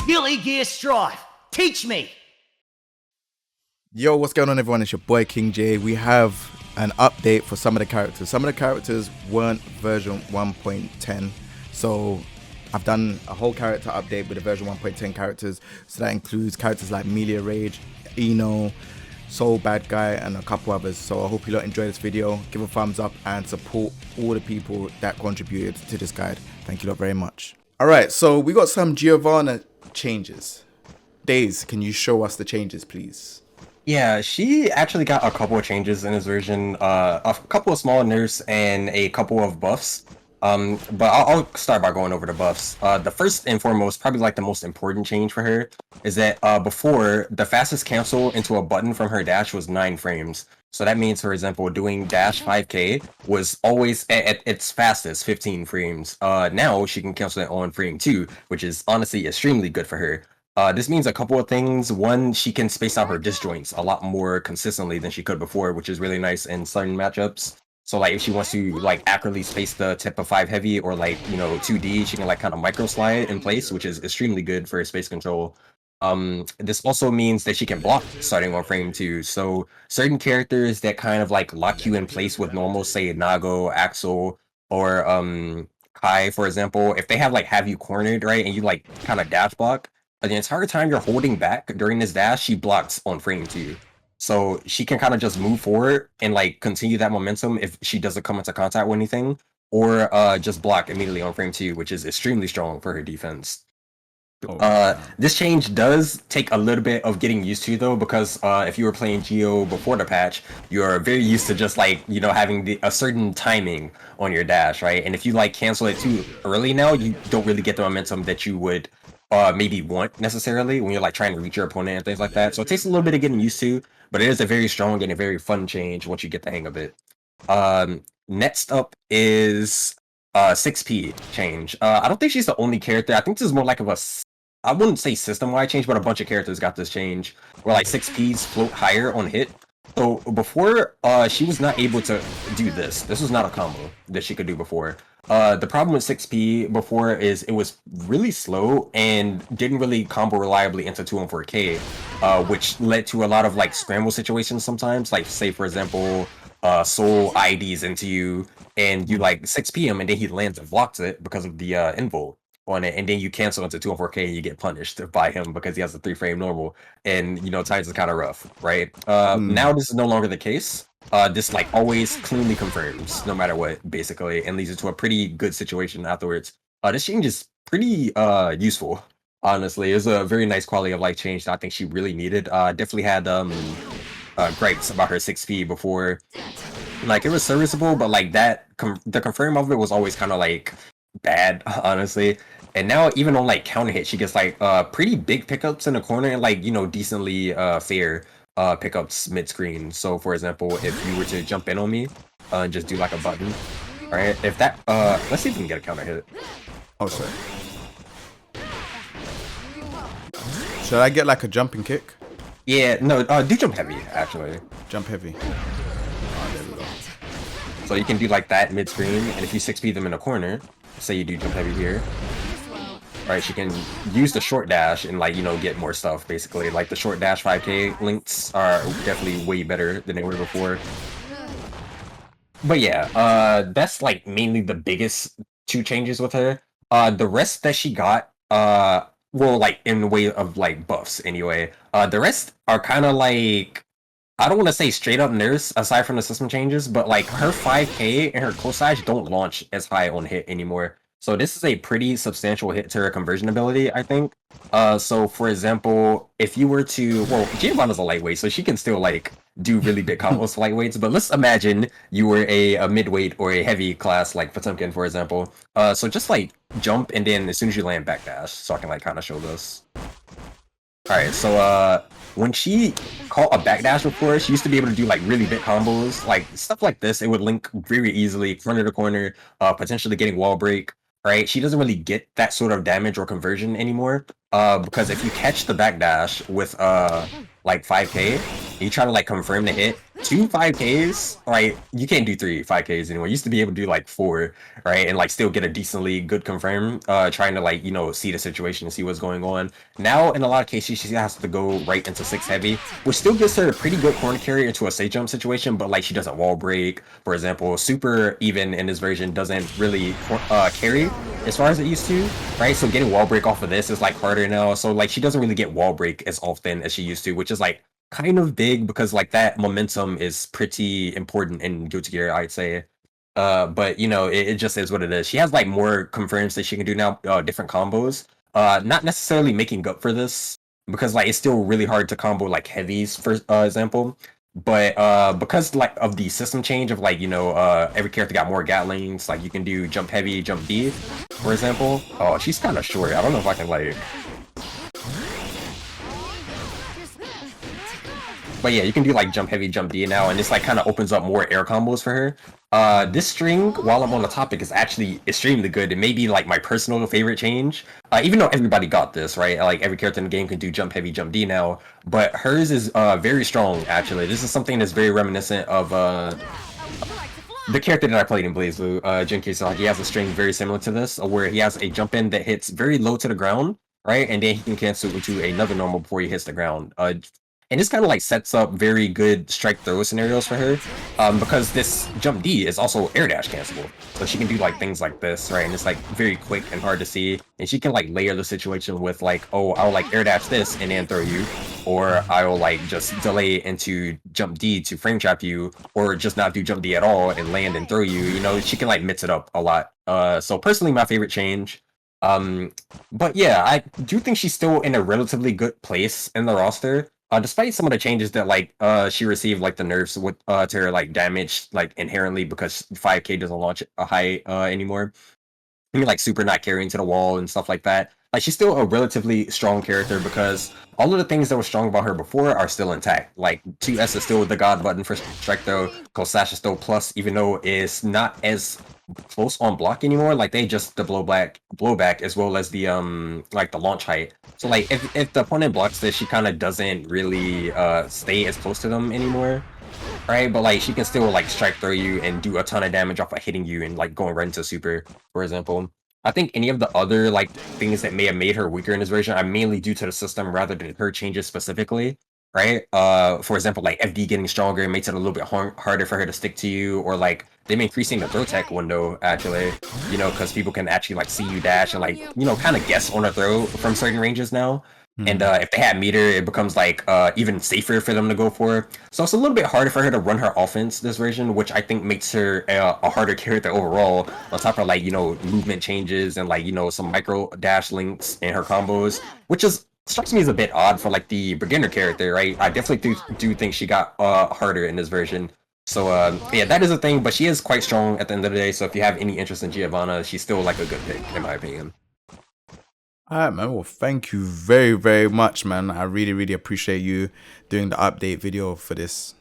Millie Gear Strife. Teach me. Yo, what's going on, everyone? It's your boy King J. We have an update for some of the characters. Some of the characters weren't version 1.10, so I've done a whole character update with the version 1.10 characters. So that includes characters like Millia Rage, Eno, Soul, Badguy, and a couple others. So I hope you lot enjoy this video. Give a thumbs up and support all the people that contributed to this guide. Thank you lot very much. Alright, so we got some Giovanna changes. Daze, can you show us the changes, please? Yeah, she actually got a couple of changes in this version, a couple of small nerfs and a couple of buffs. But I'll start by going over the buffs. The first and foremost, probably like the most important change for her, is that before, the fastest cancel into a button from her dash was 9 frames. So that means, for example, doing dash 5k was always at its fastest 15 frames. Now she can cancel it on frame 2, which is honestly extremely good for her. This means a couple of things. One, she can space out her disjoints a lot more consistently than she could before, which is really nice in certain matchups. So like if she wants to like accurately space the tip of 5 heavy or like, you know, 2D, she can like kind of micro slide in place, which is extremely good for space control. This also means that she can block starting on frame 2. So certain characters that kind of like lock you in place with normal, say Nago, Axel, or Kai, for example, if they have you cornered, right, and you like kind of dash block, the entire time you're holding back during this dash, she blocks on frame 2. So she can kind of just move forward and like continue that momentum if she doesn't come into contact with anything, or just block immediately on frame 2, which is extremely strong for her defense. This change does take a little bit of getting used to though, because if you were playing Geo before the patch, you're very used to just like, you know, having a certain timing on your dash, right? And if you like cancel it too early now, you don't really get the momentum that you would maybe want necessarily when you're like trying to reach your opponent and things like that. So it takes a little bit of getting used to, but it is a very strong and a very fun change once you get the hang of it. Next up is 6P change. I don't think she's the only character. I think this is more like I wouldn't say system-wide change, but a bunch of characters got this change where like 6Ps float higher on hit. So before, she was not able to do this. This was not a combo that she could do before. The problem with 6P before is it was really slow and didn't really combo reliably into 2 and 4K, which led to a lot of like scramble situations sometimes. Like say for example, Soul IDs into you and you like 6P him and then he lands and blocks it because of the invul on it, and then you cancel into 2 and 4K and you get punished by him because he has a 3-frame normal, and you know times is kind of rough, right? Now this is no longer the case. This like always cleanly confirms no matter what, basically, and leads into a pretty good situation afterwards. This change is pretty useful, honestly. It was a very nice quality of life change that I think she really needed. Definitely had gripes about her 6P before. Like it was serviceable, but like that the confirm of it was always kind of like bad, honestly. And now even on like counter hit, she gets like pretty big pickups in the corner and like, you know, decently fair pickups mid-screen. So for example, if you were to jump in on me and just do like a button, all right, if that let's see if we can get a counter hit. Oh, sorry. Should I get like a jumping kick? Yeah, no, do jump heavy actually. Jump heavy. Oh, there we go. So you can do like that mid-screen, and if you 6P them in a corner, say you do jump heavy here, right, she can use the short dash and like, you know, get more stuff basically. Like the short dash 5k links are definitely way better than they were before. But yeah, that's like mainly the biggest 2 changes with her. The rest that she got, well, like in the way of like buffs anyway, the rest are kind of like, I don't want to say straight up nerfs aside from the system changes, but like her 5k and her close size don't launch as high on hit anymore. So this is a pretty substantial hit to her conversion ability, I think. So for example, if you were to, well, Giovanna's a lightweight, so she can still like do really big combos with lightweights, but let's imagine you were a midweight or a heavy class like Potemkin, for example. So just like jump and then as soon as you land backdash, so I can like kind of show this. Alright, so when she caught a backdash before, she used to be able to do like really big combos, like stuff like this. It would link very easily, corner to corner, potentially getting wall break, right? She doesn't really get that sort of damage or conversion anymore. because if you catch the backdash with like 5k, you try to like confirm the hit, 2 5ks, right? You can't do 3 5ks anymore. You used to be able to do like 4, right? And like still get a decently good confirm, trying to like, you know, see the situation and see what's going on. Now, in a lot of cases, she has to go right into 6 heavy, which still gives her a pretty good corner carry into a safe jump situation, but like she doesn't wall break, for example. Super even in this version doesn't really carry as far as it used to, right? So getting wall break off of this is like harder now. So like she doesn't really get wall break as often as she used to, which is like kind of big because like that momentum is pretty important in Guilty Gear, I'd say. But you know, it just is what it is. She has like more confirms that she can do now, different combos. Not necessarily making up for this because like it's still really hard to combo like heavies, for example. But because like of the system change of like, you know, every character got more gatlings, like you can do jump heavy, jump D, for example. Oh, she's kind of short. I don't know if I can like. But yeah, you can do like jump heavy, jump D now, and this like kind of opens up more air combos for her. This string, while I'm on the topic, is actually extremely good. It may be like my personal favorite change. Even though everybody got this, right? Like every character in the game can do jump heavy, jump D now, but hers is very strong actually. This is something that's very reminiscent of the character that I played in BlazBlue, ShinKensou. He has a string very similar to this, where he has a jump in that hits very low to the ground, right? And then he can cancel into another normal before he hits the ground. And this kind of like sets up very good strike throw scenarios for her, because this jump D is also air dash cancelable, so she can do like things like this, right? And it's like very quick and hard to see, and she can like layer the situation with like, oh, I'll like air dash this and then throw you, or I'll like just delay into jump D to frame trap you, or just not do jump D at all and land and throw you. You know, she can like mix it up a lot. So personally, my favorite change. But yeah, I do think she's still in a relatively good place in the roster. Despite some of the changes that like she received, like the nerfs with to her like damage like inherently because 5k doesn't launch a high anymore. I mean, like super not carrying to the wall and stuff like that. Like she's still a relatively strong character because all of the things that were strong about her before are still intact. Like 2S is still the god button for strike throw. Cold Slash is still plus, even though it's not as close on block anymore. Like they just the blowback as well as the like the launch height. So like if the opponent blocks this, she kind of doesn't really stay as close to them anymore, right? But like she can still like strike throw you and do a ton of damage off of hitting you and like going right into super, for example. I think any of the other like things that may have made her weaker in this version are mainly due to the system rather than her changes specifically, right? For example, like FD getting stronger, it makes it a little bit harder for her to stick to you, or like them increasing the throw tech window actually, you know, because people can actually like see you dash and like, you know, kind of guess on a throw from certain ranges now. And if they have meter, it becomes like even safer for them to go for. So it's a little bit harder for her to run her offense this version, which I think makes her a harder character overall. On top of like, you know, movement changes and like, you know, some micro dash links in her combos, which is strikes me as a bit odd for like the beginner character, right? I definitely do think she got harder in this version. So yeah, that is a thing, but she is quite strong at the end of the day. So if you have any interest in Giovanna, she's still like a good pick in my opinion. All right, man. Well, thank you very, very much, man. I really, really appreciate you doing the update video for this.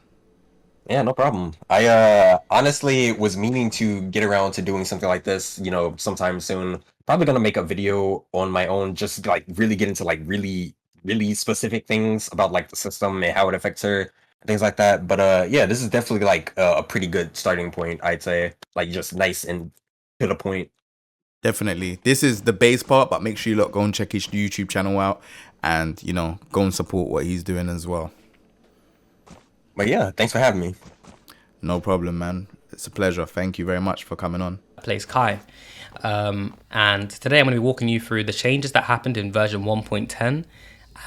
Yeah, no problem. I honestly was meaning to get around to doing something like this, you know, sometime soon. Probably gonna make a video on my own, just to, like really get into like really, really specific things about like the system and how it affects her, things like that. But yeah, this is definitely like a pretty good starting point, I'd say. Like just nice and to the point. Definitely. This is the base part, but make sure you go and check his YouTube channel out and, you know, go and support what he's doing as well. But yeah, thanks for having me. No problem, man. It's a pleasure. Thank you very much for coming on. Plays Kai. And today I'm going to be walking you through the changes that happened in version 1.10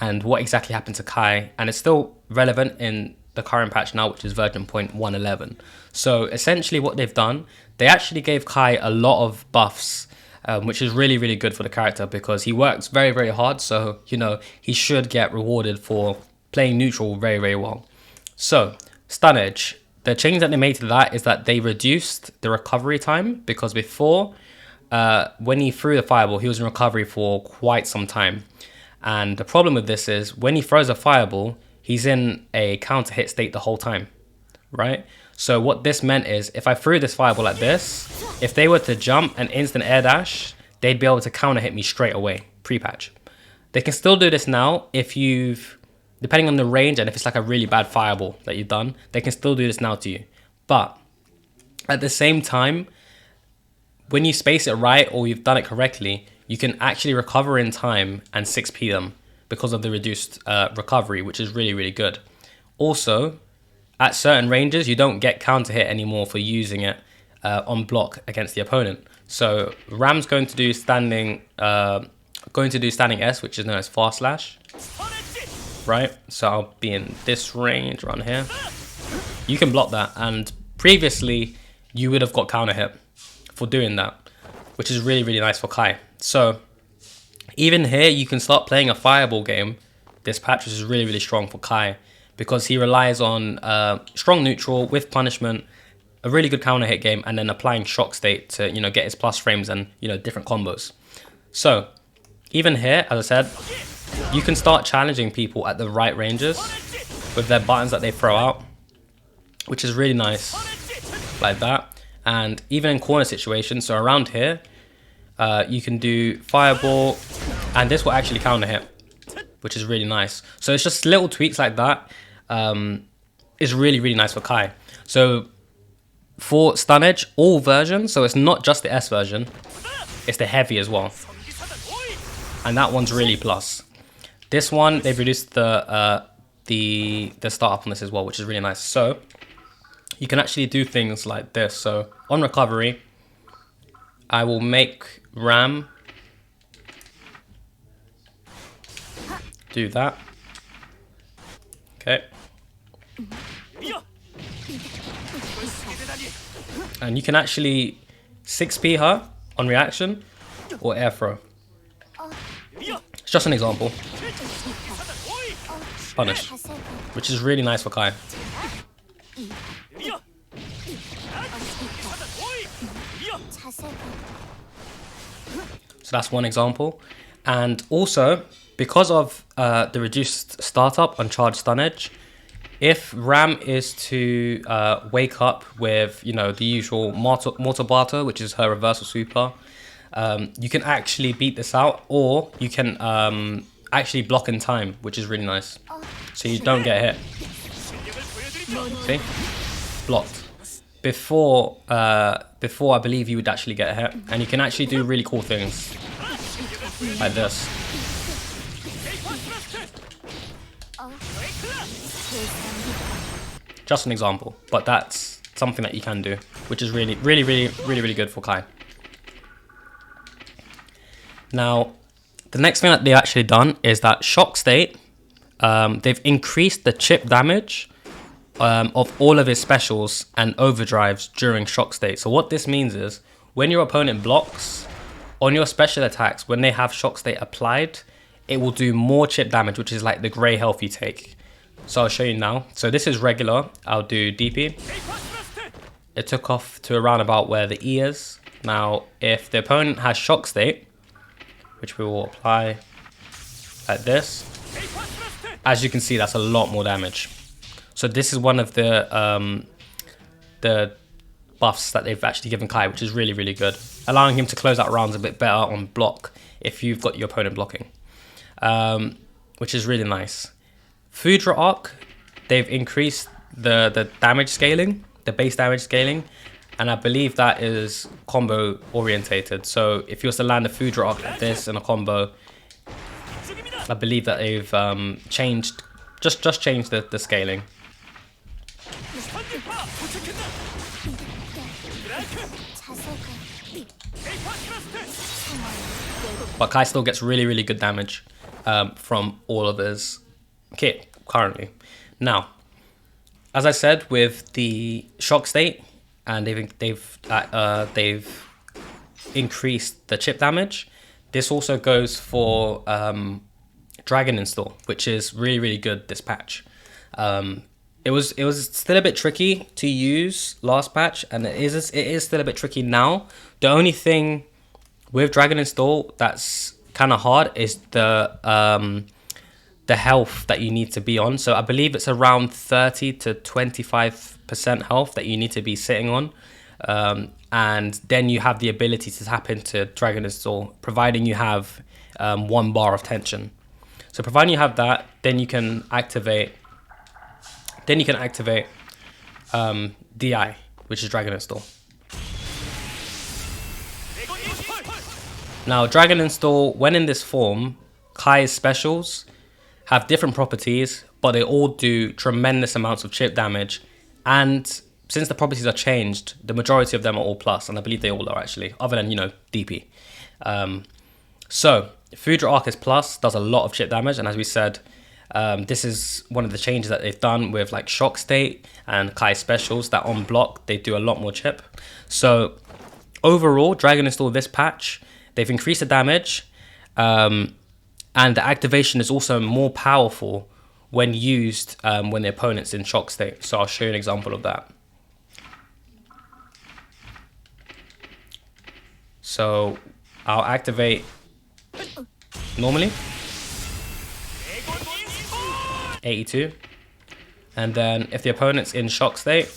and what exactly happened to Kai. And it's still relevant in the current patch now, which is version 1.11. So essentially what they've done, they actually gave Kai a lot of buffs, which is really, really good for the character because he works very, very hard. So, you know, he should get rewarded for playing neutral very, very well. So, Stun Edge. The change that they made to that is that they reduced the recovery time because before, when he threw the fireball, he was in recovery for quite some time. And the problem with this is when he throws a fireball, he's in a counter hit state the whole time, right? So what this meant is if I threw this fireball like this, if they were to jump and instant air dash, they'd be able to counter hit me straight away, pre-patch. They can still do this now if you've, depending on the range and if it's like a really bad fireball that you've done, they can still do this now to you. But at the same time, when you space it right or you've done it correctly, you can actually recover in time and 6p them because of the reduced recovery, which is really, really good. Also, at certain ranges, you don't get counter hit anymore for using it on block against the opponent. So Ram's going to do standing S, which is known as fast slash, right? So I'll be in this range around here. You can block that, and previously you would have got counter hit for doing that, which is really, really nice for Kai. So even here, you can start playing a fireball game. This patch is really, really strong for Kai because he relies on strong neutral with punishment, a really good counter hit game, and then applying shock state to, you know, get his plus frames and, you know, different combos. So even here, as I said, you can start challenging people at the right ranges with their buttons that they throw out, which is really nice, like that. And even in corner situations, so around here, you can do fireball, and this will actually counter hit, which is really nice. So it's just little tweaks like that is really, really nice for Kai. So for stun edge, all versions, so it's not just the S version, it's the heavy as well, and that one's really plus. This one, they've reduced the startup on this as well, which is really nice. So you can actually do things like this. So on recovery, I will make Ram do that. Okay. And you can actually 6p her on reaction or air throw. It's just an example. Punish, which is really nice for Kai. So that's one example. And also, because of the reduced startup on charge stun edge, if Ram is to wake up with, you know, the usual mortal barter, which is her reversal super, you can actually beat this out, or you can actually block in time, which is really nice. So you don't get hit. See? Blocked. Before I believe you would actually get hit. And you can actually do really cool things like this. Just an example, but that's something that you can do, which is really, really, really, really, really good for Kai. Now, the next thing that they've actually done is that shock state, they've increased the chip damage of all of his specials and overdrives during shock state. So what this means is when your opponent blocks on your special attacks, when they have shock state applied, it will do more chip damage, which is like the gray health you take. So I'll show you now. So this is regular. I'll do DP. It took off to around about where the E is. Now, if the opponent has shock state, which we will apply like this, as you can see, that's a lot more damage. So this is one of the buffs that they've actually given Kai, which is really, really good, allowing him to close out rounds a bit better on block if you've got your opponent blocking, which is really nice. Foudre arc, they've increased the damage scaling, the base damage scaling, and I believe that is combo orientated. So if you was to land a Foudre arc like this in a combo, I believe that they've changed, just changed the scaling. But Kai still gets really, really good damage from all of his kit currently. Now, as I said, with the shock state, and they've increased the chip damage. This also goes for Dragon Install, which is really, really good this patch. It was still a bit tricky to use last patch, and it is still a bit tricky now. The only thing with Dragon Install that's kind of hard is the health that you need to be on. So I believe it's around 30 to 25% health that you need to be sitting on, and then you have the ability to tap into Dragon Install, providing you have 1 bar of tension, So providing you have that, then you can activate. DI, which is Dragon Install. Now, Dragon Install, when in this form, Kai's specials have different properties, but they all do tremendous amounts of chip damage. And since the properties are changed, the majority of them are all plus, and I believe they all are actually, other than, you know, DP. So, Foudre Arc is plus, does a lot of chip damage, and as we said, this is one of the changes that they've done with like Shock State and Kai specials, that on block, they do a lot more chip. So, overall, Dragon Install this patch, they've increased the damage, and the activation is also more powerful when used when the opponent's in shock state. So I'll show you an example of that. So I'll activate normally 82, and then if the opponent's in shock state,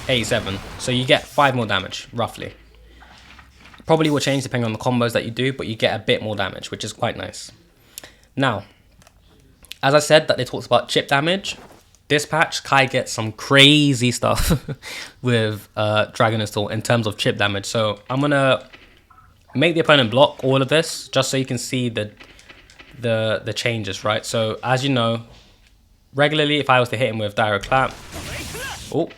'87. So you get 5 more damage roughly. Probably will change depending on the combos that you do, but you get a bit more damage, which is quite nice. Now, as I said that they talked about chip damage, this patch, Kai gets some crazy stuff with Dragon Install in terms of chip damage. So I'm going to make the opponent block all of this, just so you can see the changes, right? So as you know, regularly if I was to hit him with direct clap, oh,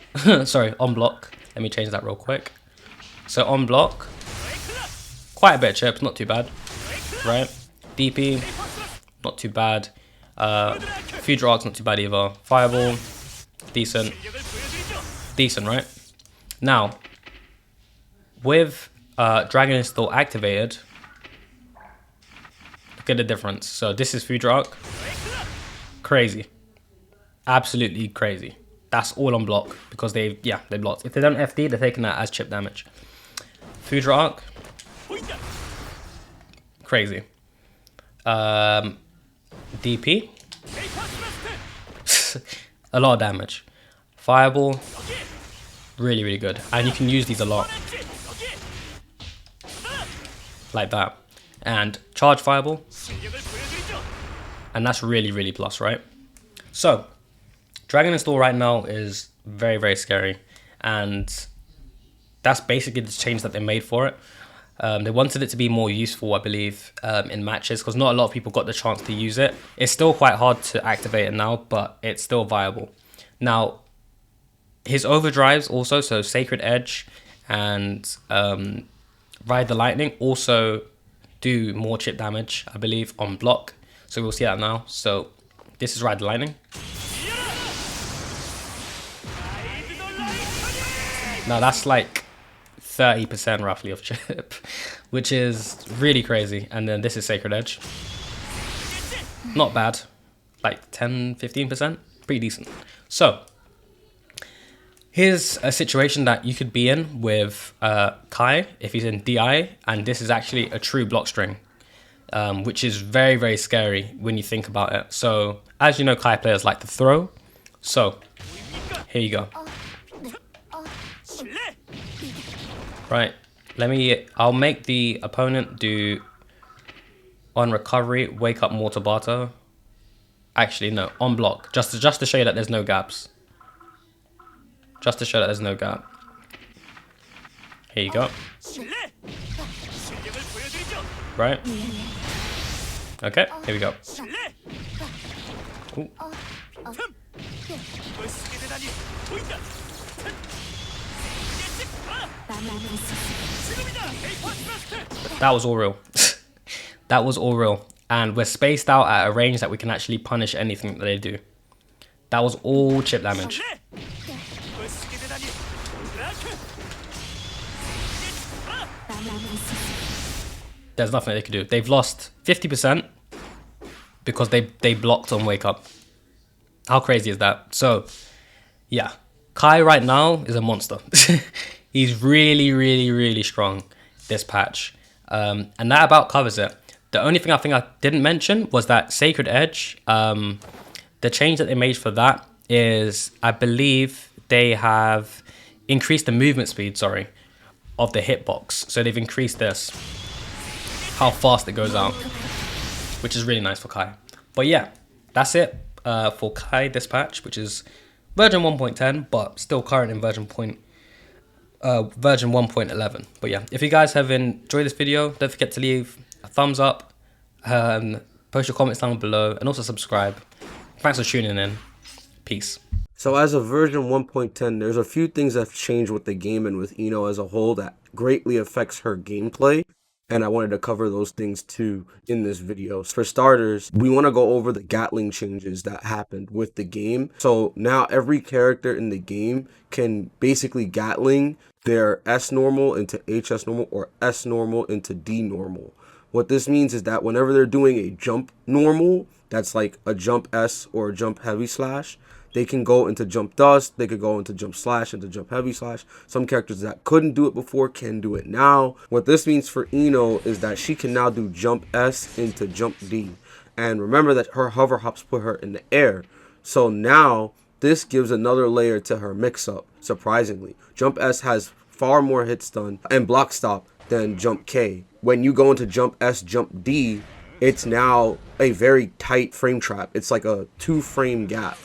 sorry, on block, let me change that real quick. So on block, quite a bit of chips, not too bad, right? DP, not too bad. Foudre Arc's not too bad either. Fireball, decent, right? Now, with Dragon Install activated, look at the difference. So this is Foudre Arc, crazy, absolutely crazy. That's all on block because they blocked. If they don't FD, they're taking that as chip damage. Foudre Arc, crazy. DP, a lot of damage. Fireball, really, really good. And you can use these a lot. Like that. And charge Fireball. And that's really, really plus, right? So, Dragon Install right now is very, very scary. And that's basically the change that they made for it. They wanted it to be more useful, I believe, in matches, because not a lot of people got the chance to use it. It's still quite hard to activate it now, but it's still viable. Now, his overdrives also, so Sacred Edge and Ride the Lightning, also do more chip damage, I believe, on block. So we'll see that now. So this is Ride the Lightning. Now that's like 30% roughly of chip, which is really crazy. And then this is Sacred Edge. Not bad, like 10-15%, pretty decent. So here's a situation that you could be in with Kai if he's in DI, and this is actually a true block string, which is very, very scary when you think about it. So as you know, Kai players like to throw. So here you go. Right, I'll make the opponent do on recovery, wake up Mortar Barter. Actually, no, on block, just to show you that there's no gaps. Just to show that there's no gap. Here you go. Right. Okay, here we go. Ooh. That was all real. That was all real. And we're spaced out at a range that we can actually punish anything that they do. That was all chip damage. There's nothing they could do. They've lost 50% because they blocked on wake up. How crazy is that? So, yeah. Kai right now is a monster. He's really, really, really strong this patch. And that about covers it. The only thing I think I didn't mention was that Sacred Edge. The change that they made for that is, I believe they have increased the movement speed, of the hitbox. So they've increased this, how fast it goes out, which is really nice for Kai. But yeah, that's it for Kai this patch, which is version 1.10, but still current in version 1.11. But yeah, if you guys have enjoyed this video, don't forget to leave a thumbs up, post your comments down below, and also subscribe. Thanks for tuning in. Peace. So as of version 1.10, there's a few things that have changed with the game and with Ino as a whole that greatly affects her gameplay. And I wanted to cover those things too in this video. For starters, we want to go over the Gatling changes that happened with the game. So now every character in the game can basically Gatling their S normal into HS normal or S normal into D normal. What this means is that whenever they're doing a jump normal, that's like a jump S or a jump heavy slash, they can go into jump dust, they could go into jump slash, into jump heavy slash. Some characters that couldn't do it before can do it now. What this means for Ino is that she can now do jump S into jump D. And remember that her hover hops put her in the air. So now this gives another layer to her mix-up, surprisingly. Jump S has far more hit stun and block stop than jump K. When you go into jump S, jump D, it's now a very tight frame trap. It's like a 2-frame gap.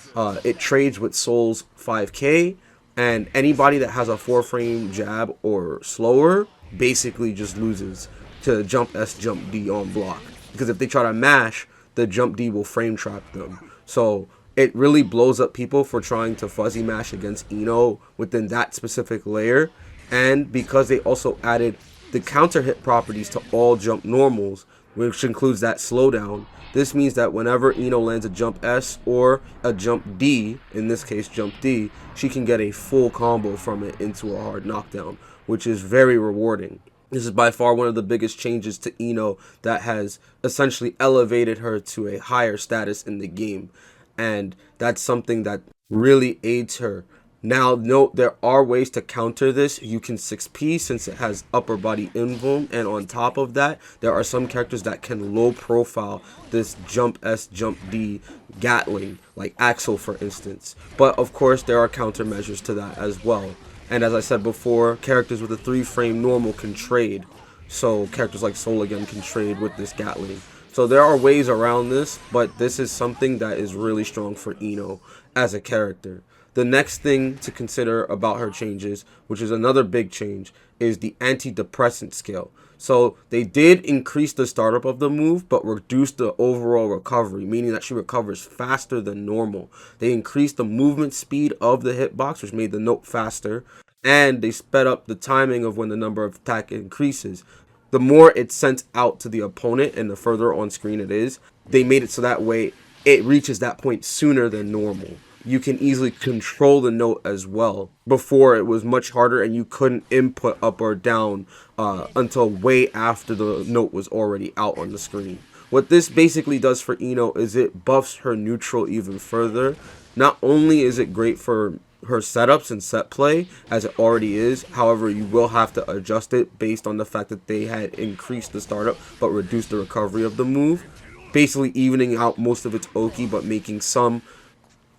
It trades with Soul's 5K, and anybody that has a 4-frame jab or slower basically just loses to jump S, jump D on block. Because if they try to mash, the jump D will frame trap them. So it really blows up people for trying to fuzzy mash against Ino within that specific layer. And because they also added the counter hit properties to all jump normals, which includes that slowdown, this means that whenever Ino lands a jump S or a jump D, in this case jump D, she can get a full combo from it into a hard knockdown, which is very rewarding. This is by far one of the biggest changes to Ino that has essentially elevated her to a higher status in the game, and that's something that really aids her. Now, note, there are ways to counter this. You can 6P since it has upper body invuln, and on top of that, there are some characters that can low profile this jump S, jump D Gatling, like Axel for instance. But of course, there are countermeasures to that as well. And as I said before, characters with a 3-frame normal can trade. So characters like Soul again can trade with this Gatling. So there are ways around this, but this is something that is really strong for Ino as a character. The next thing to consider about her changes, which is another big change, is the antidepressant scale. So they did increase the startup of the move, but reduced the overall recovery, meaning that she recovers faster than normal. They increased the movement speed of the hitbox, which made the note faster, and they sped up the timing of when the number of attack increases. The more it's sent out to the opponent and the further on screen it is, they made it so that way it reaches that point sooner than normal. You can easily control the note as well. Before, it was much harder and you couldn't input up or down until way after the note was already out on the screen. What this basically does for Ino is it buffs her neutral even further. Not only is it great for her setups and set play, as it already is, however, you will have to adjust it based on the fact that they had increased the startup but reduced the recovery of the move, basically evening out most of its Oki but making some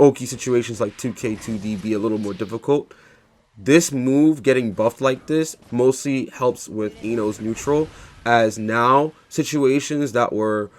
Oki situations like 2K2D be a little more difficult. This move getting buffed like this mostly helps with Ino's neutral, as now situations that were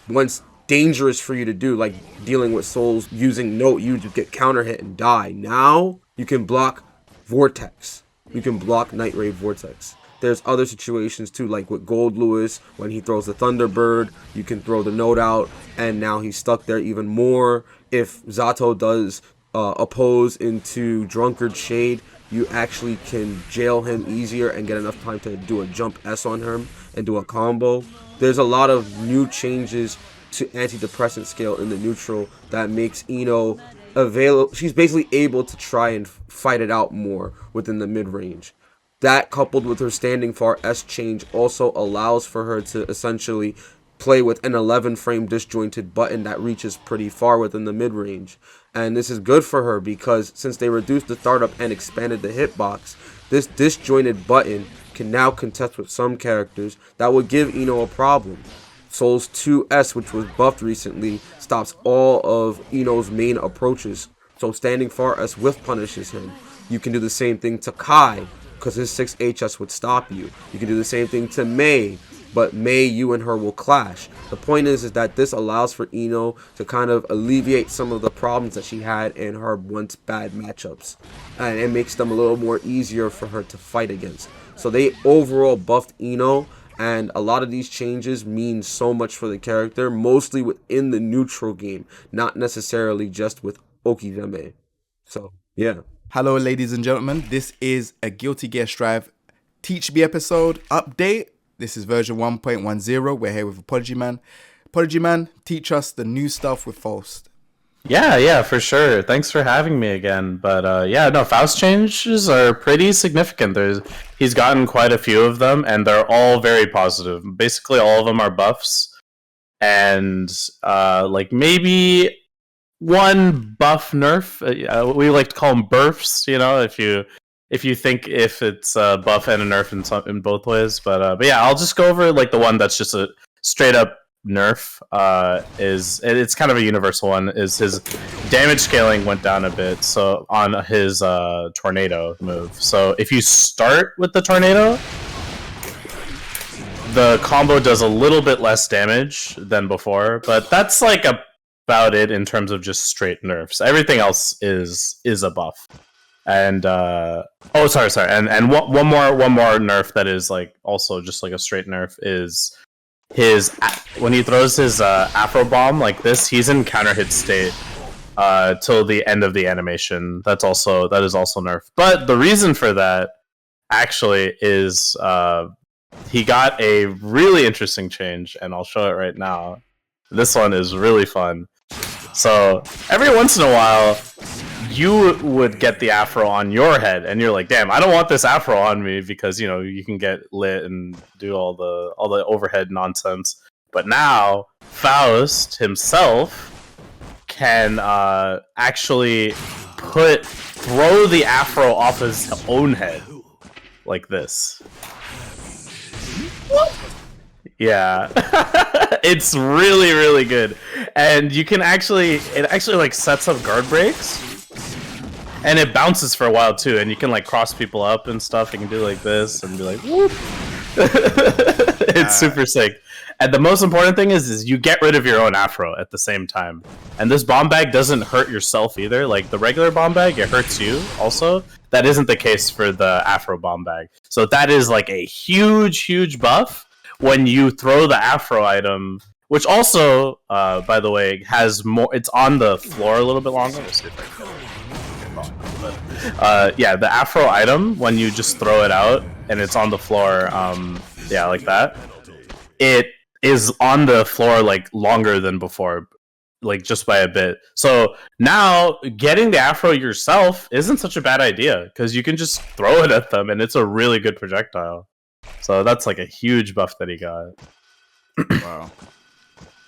once dangerous for you to do, like dealing with souls using note, you just get counter hit and die. Now you can block Vortex. You can block Night Ray Vortex. There's other situations too, like with Gold Lewis, when he throws the Thunderbird, you can throw the note out, and now he's stuck there even more. If Zato does oppose into Drunkard Shade, you actually can jail him easier and get enough time to do a jump S on him and do a combo. There's a lot of new changes to antidepressant scale in the neutral that makes Ino available. She's basically able to try and fight it out more within the mid-range. That, coupled with her standing far S change, also allows for her to essentially play with an 11-frame disjointed button that reaches pretty far within the mid-range. And this is good for her because since they reduced the startup and expanded the hitbox, this disjointed button can now contest with some characters that would give Ino a problem. Soul's 2S, which was buffed recently, stops all of Ino's main approaches. So standing far S whiff punishes him. You can do the same thing to Kai. because his 6 HS would stop you. You can do the same thing to Mei, but Mei, you and her will clash. The point is that this allows for Ino to kind of alleviate some of the problems that she had in her once bad matchups, and it makes them a little more easier for her to fight against. So they overall buffed Ino, and a lot of these changes mean so much for the character, mostly within the neutral game, not necessarily just with Okizeme. So yeah. Hello, ladies and gentlemen. This is a Guilty Gear Strive Teach Me episode update. This is version 1.10. We're here with Apologyman. Apologyman, teach us the new stuff with Faust. Yeah, for sure. Thanks for having me again. But yeah, no, Faust changes are pretty significant. He's gotten quite a few of them, and they're all very positive. Basically, all of them are buffs, and like maybe one buff nerf. We like to call them burfs. You know, if you think if it's a buff and a nerf in both ways. But yeah, I'll just go over like the one that's just a straight up nerf. It's kind of a universal one. Is his damage scaling went down a bit, so on his tornado move. So if you start with the tornado, the combo does a little bit less damage than before, but that's like about it in terms of just straight nerfs. Everything else is a buff. And sorry. And one more nerf that is like also just like a straight nerf is when he throws his Afro Bomb like this, he's in counter hit state till the end of the animation. That is also nerf. But the reason for that actually is he got a really interesting change, and I'll show it right now. This one is really fun. So every once in a while, you would get the afro on your head, and you're like, "Damn, I don't want this afro on me," because you know you can get lit and do all the overhead nonsense. But now Faust himself can actually throw the afro off his own head like this. What? Yeah, it's really, really good, and you can it actually like sets up guard breaks, and it bounces for a while too, and you can like cross people up and stuff. You can do like this and be like, whoop. It's super sick. And the most important thing is you get rid of your own afro at the same time. And this bomb bag doesn't hurt yourself either. Like the regular bomb bag, it hurts you also. That isn't the case for the afro bomb bag. So that is like a huge buff when you throw the afro item, which also, by the way, has more. It's on the floor a little bit longer. Let's see if I can. Yeah, the afro item, when you just throw it out and it's on the floor, yeah, like that, it is on the floor like longer than before, like just by a bit. So now getting the afro yourself isn't such a bad idea because you can just throw it at them and it's a really good projectile. So that's like a huge buff that he got. Wow.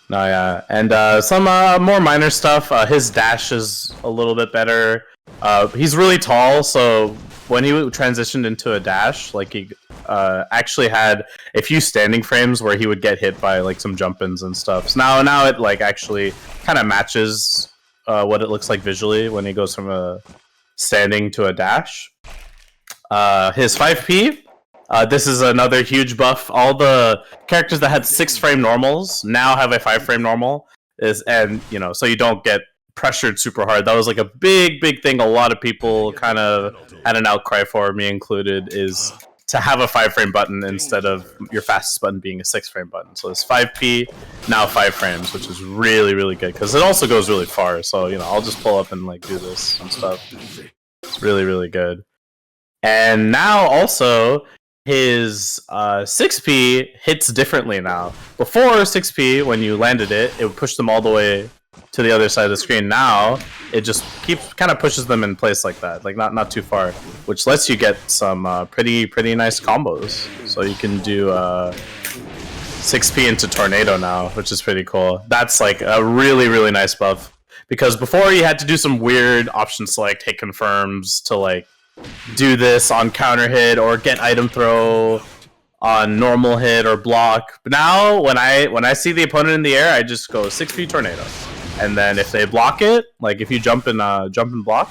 No, yeah, and some more minor stuff. His dash is a little bit better. He's really tall, so when he transitioned into a dash, like he actually had a few standing frames where he would get hit by like some jump-ins and stuff. So now it like actually kind of matches what it looks like visually when he goes from a standing to a dash. His 5P. This is another huge buff. All the characters that had 6-frame normals now have a 5-frame normal, and you know, so you don't get pressured super hard. That was like a big thing. A lot of people kind of had an outcry for, me included, is to have a 5-frame button instead of your fastest button being a 6-frame button. So it's 5P, now 5 frames, which is really good because it also goes really far. So you know, I'll just pull up and like do this and stuff. It's really good. And now also, his 6P hits differently now. Before 6P, when you landed it, it would push them all the way to the other side of the screen. Now it just kind of pushes them in place like that, like not too far, which lets you get some pretty nice combos. So you can do 6P into tornado now, which is pretty cool. That's like a really nice buff, because before you had to do some weird option select, hit confirms to like do this on counter hit or get item throw on normal hit or block. But now when I see the opponent in the air, I just go 6P tornado, and then if they block it, like if you jump and block,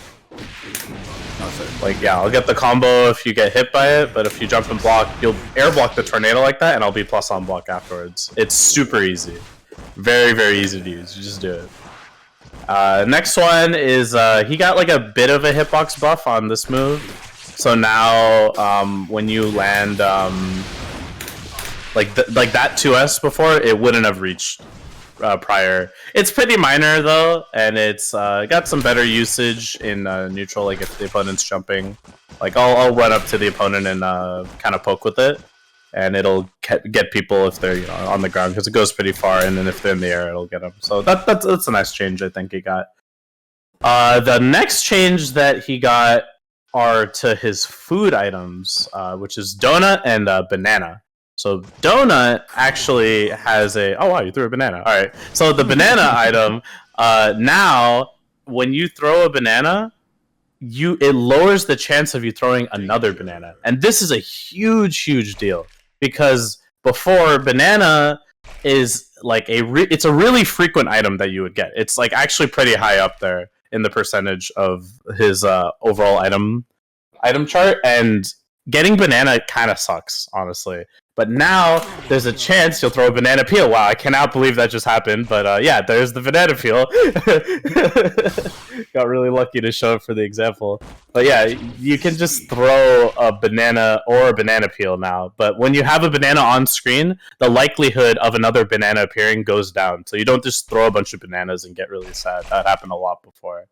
Like, yeah, I'll get the combo if you get hit by it, but if you jump and block, you'll air block the tornado like that, and I'll be plus on block afterwards. It's super easy. Very, very easy to use. You just do it. Next one is, he got like a bit of a hitbox buff on this move. So now, when you land, like that 2S before, it wouldn't have reached prior. It's pretty minor though, and it's got some better usage in neutral. Like if the opponent's jumping, like I'll run up to the opponent and kind of poke with it, and it'll get people if they're on the ground because it goes pretty far, and then if they're in the air, it'll get them. So that's a nice change I think he got. The next change that he got are to his food items, which is donut and banana. So donut actually has a... Oh, wow, you threw a banana. All right. So the banana item, now, when you throw a banana, it lowers the chance of you throwing another banana. And this is a huge, huge deal. Because before, banana is like it's a really frequent item that you would get. It's like actually pretty high up there in the percentage of his overall item chart. And getting banana kind of sucks, honestly. But now there's a chance you'll throw a banana peel. Wow, I cannot believe that just happened. But yeah, there's the banana peel. Got really lucky to show up for the example. But yeah, you can just throw a banana or a banana peel now. But when you have a banana on screen, the likelihood of another banana appearing goes down. So you don't just throw a bunch of bananas and get really sad. That happened a lot before.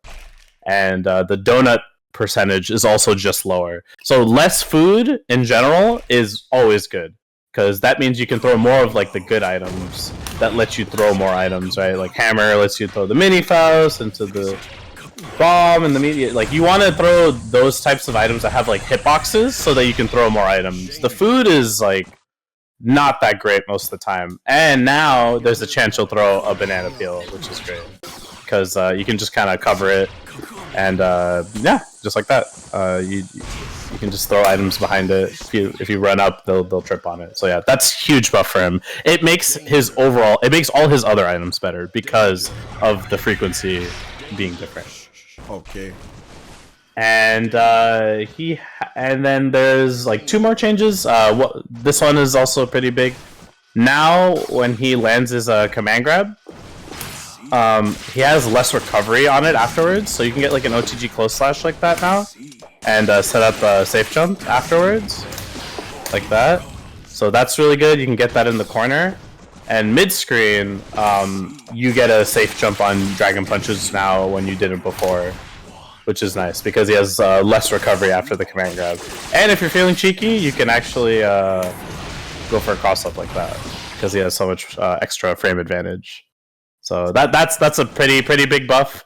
And the donut percentage is also just lower. So less food in general is always good. Because that means you can throw more of like the good items that let you throw more items, right? Like hammer lets you throw the mini Faust into the bomb and the media. Like you want to throw those types of items that have like hitboxes so that you can throw more items. The food is like not that great most of the time. And now there's a chance you'll throw a banana peel, which is great. Because you can just kind of cover it. And yeah, just like that. You can just throw items behind it. If you run up, they'll trip on it. So yeah, that's huge buff for him. It makes all his other items better because of the frequency being different. Okay. And and then there's like 2 more changes. This one is also pretty big. Now when he lands his command grab, he has less recovery on it afterwards, so you can get like an OTG close slash like that now, and set up a safe jump afterwards, like that. So that's really good. You can get that in the corner, and mid screen, you get a safe jump on dragon punches now when you didn't before, which is nice because he has less recovery after the command grab. And if you're feeling cheeky, you can actually go for a cross up like that because he has so much extra frame advantage. So that's a pretty big buff,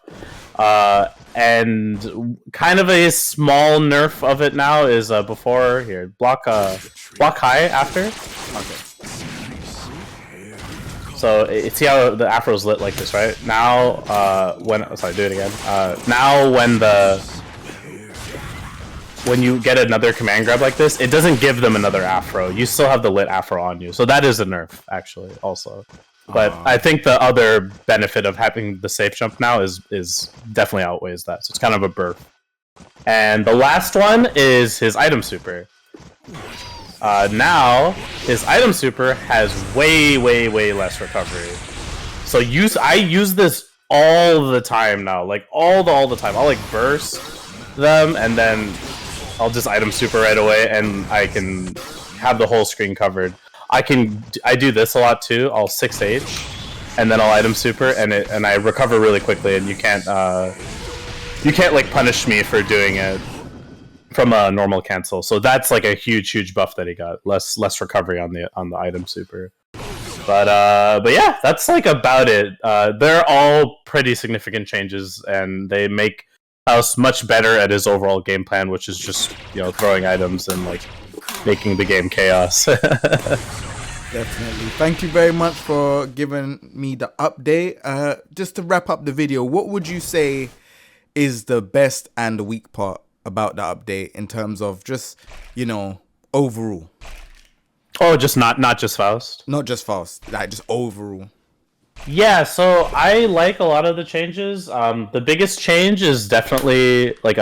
and kind of a small nerf of it now is before here block high after. Okay. So see how the afro's lit like this, right? Now do it again. Now when you get another command grab like this, it doesn't give them another afro. You still have the lit afro on you, so that is a nerf actually also. But I think the other benefit of having the safe jump now is definitely outweighs that. So it's kind of a burp. And the last one is his item super. Now his item super has way less recovery. So I use this all the time now, like all the time. I'll like burst them and then I'll just item super right away, and I can have the whole screen covered. I do this a lot too. I'll 6H, and then I'll item super, and I recover really quickly, and you can't like punish me for doing it from a normal cancel. So that's like a huge buff that he got. Less recovery on the item super. But yeah, that's like about it. They're all pretty significant changes, and they make Faust much better at his overall game plan, which is just throwing items and like making the game chaos. Definitely. Thank you very much for giving me the update. Just to wrap up the video, what would you say is the best and the weak part about the update in terms of just, overall? Oh, just not just Faust? Not just Faust, like just overall. Yeah, so I like a lot of the changes. The biggest change is definitely like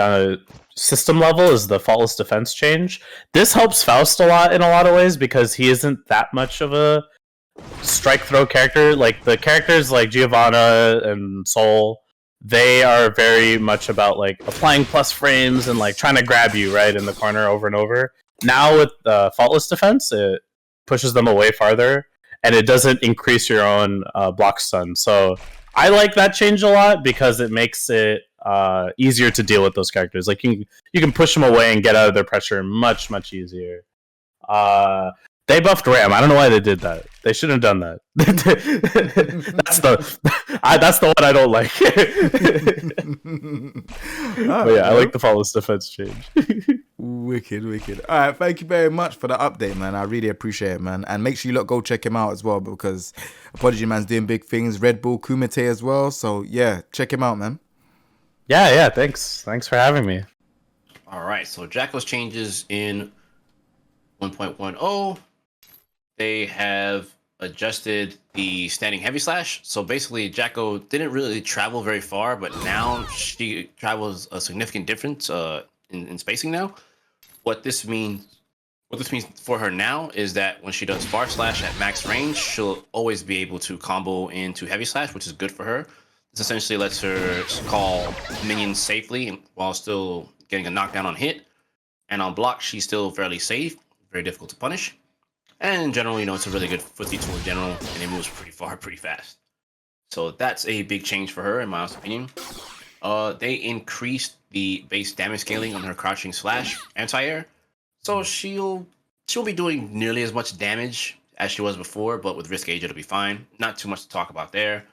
system level is the faultless defense change. This helps Faust a lot in a lot of ways because he isn't that much of a strike throw character. Like the characters like Giovanna and Soul, they are very much about like applying plus frames and like trying to grab you right in the corner over and over. Now with faultless defense, it pushes them away farther, and it doesn't increase your own block stun. So I like that change a lot because it makes it easier to deal with those characters. Like you can push them away and get out of their pressure much easier. They buffed Ram. I don't know why they did that. They shouldn't have done that. That's the one I don't like. But yeah, I like the faultless defense change. Wicked. All right, thank you very much for the update, man. I really appreciate it, man. And make sure you go check him out as well because Apologyman's doing big things. Red Bull Kumite as well. So yeah, check him out, man. Yeah. Thanks for having me. All right, so Jacko's changes in 1.10. They have adjusted the standing heavy slash. So basically, Jacko didn't really travel very far, but now she travels a significant difference in spacing now. What this means for her now is that when she does bar slash at max range, she'll always be able to combo into heavy slash, which is good for her. This essentially lets her call minions safely while still getting a knockdown on hit. And on block, she's still fairly safe, very difficult to punish. And in general, it's a really good footsie tool in general, and it moves pretty far, pretty fast. So that's a big change for her, in my honest opinion. They increased the base damage scaling on her crouching slash anti-air. So she'll be doing nearly as much damage as she was before, but with risk gauge, it'll be fine. Not too much to talk about there.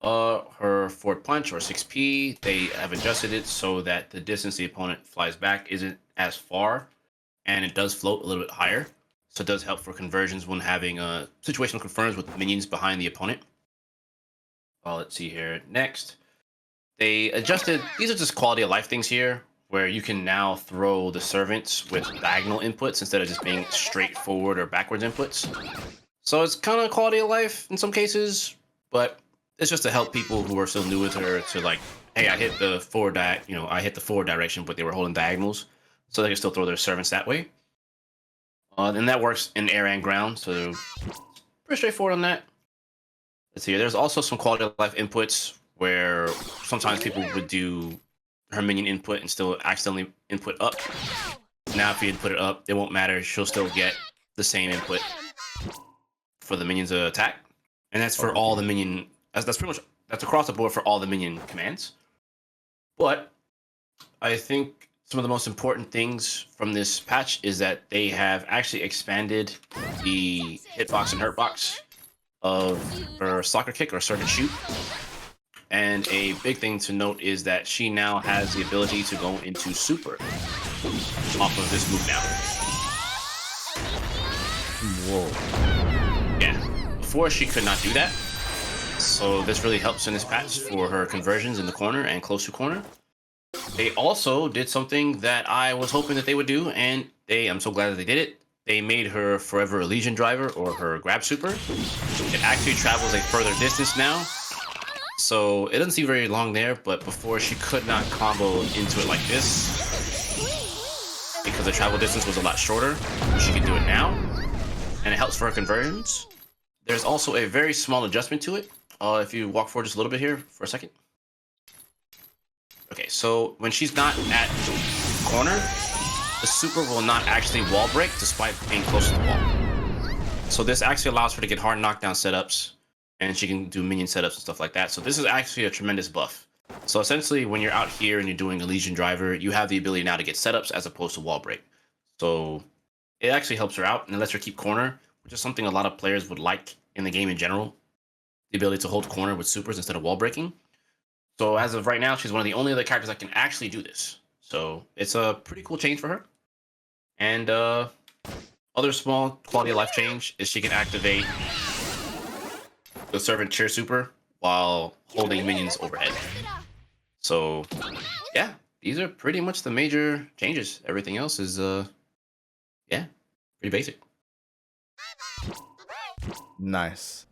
Her forward punch, or 6P, they have adjusted it so that the distance the opponent flies back isn't as far, and it does float a little bit higher. So it does help for conversions when having situational confirms with minions behind the opponent. Let's see here. Next, they adjusted, these are just quality of life things here, where you can now throw the servants with diagonal inputs instead of just being straightforward or backwards inputs. So it's kind of quality of life in some cases, but it's just to help people who are still new with her to like, hey, I hit the forward direction, but they were holding diagonals, so they can still throw their servants that way. And that works in air and ground, so pretty straightforward on that. Let's see, there's also some quality of life inputs where sometimes people would do her minion input and still accidentally input up. Now if you input it up, it won't matter, she'll still get the same input for the minion's attack. And that's for all the minion, that's across the board for all the minion commands. But I think some of the most important things from this patch is that they have actually expanded the hitbox and hurtbox of her soccer kick or circuit shoot. And a big thing to note is that she now has the ability to go into super off of this move now. Whoa. Yeah. Before she could not do that. So this really helps in this patch for her conversions in the corner and close to corner. They also did something that I was hoping that they would do, and I'm so glad that they did it. They made her Forever Elysian Driver, or her grab super. It actually travels a further distance now. So it doesn't seem very long there, but before she could not combo into it like this because the travel distance was a lot shorter. She can do it now, and it helps for her conversions. There's also a very small adjustment to it. If you walk forward just a little bit here for a second. Okay, so when she's not at corner, the super will not actually wall break despite being close to the wall. So this actually allows her to get hard knockdown setups, and she can do minion setups and stuff like that. So this is actually a tremendous buff. So essentially, when you're out here and you're doing Elysian Driver, you have the ability now to get setups as opposed to wall break. So it actually helps her out and lets her keep corner, which is something a lot of players would like in the game in general. The ability to hold corner with supers instead of wall breaking. So as of right now, she's one of the only other characters that can actually do this. So it's a pretty cool change for her. And other small quality of life change is she can activate the servant cheer super while holding minions overhead. So yeah, these are pretty much the major changes. Everything else is yeah, pretty basic. Nice.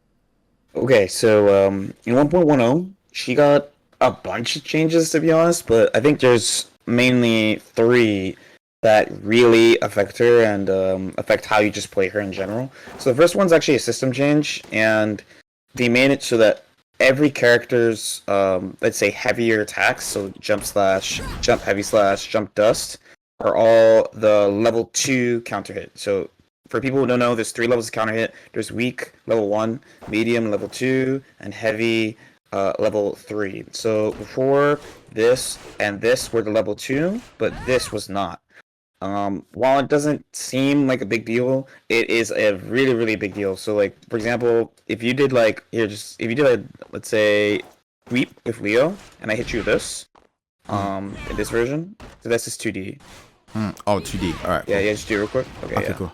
Okay, so in 1.10, she got a bunch of changes, to be honest, but I think there's mainly 3 that really affect her and affect how you just play her in general. So the first one's actually a system change, and they made it so that every character's, let's say, heavier attacks, so jump slash, jump heavy slash, jump dust, are all the level 2 counter hit. So for people who don't know, there's 3 levels of counter hit. There's weak, level 1, medium, level 2, and heavy, level 3. So before, this and this were the level 2, but this was not. While it doesn't seem like a big deal, it is a really, really big deal. So, like, for example, if you did, like, if you did, like, let's say, sweep with Leo, and I hit you with this, in this version, so that's just 2D. Oh, 2D. All right. Yeah, Cool. yeah, just do it real quick. Okay, yeah. Cool.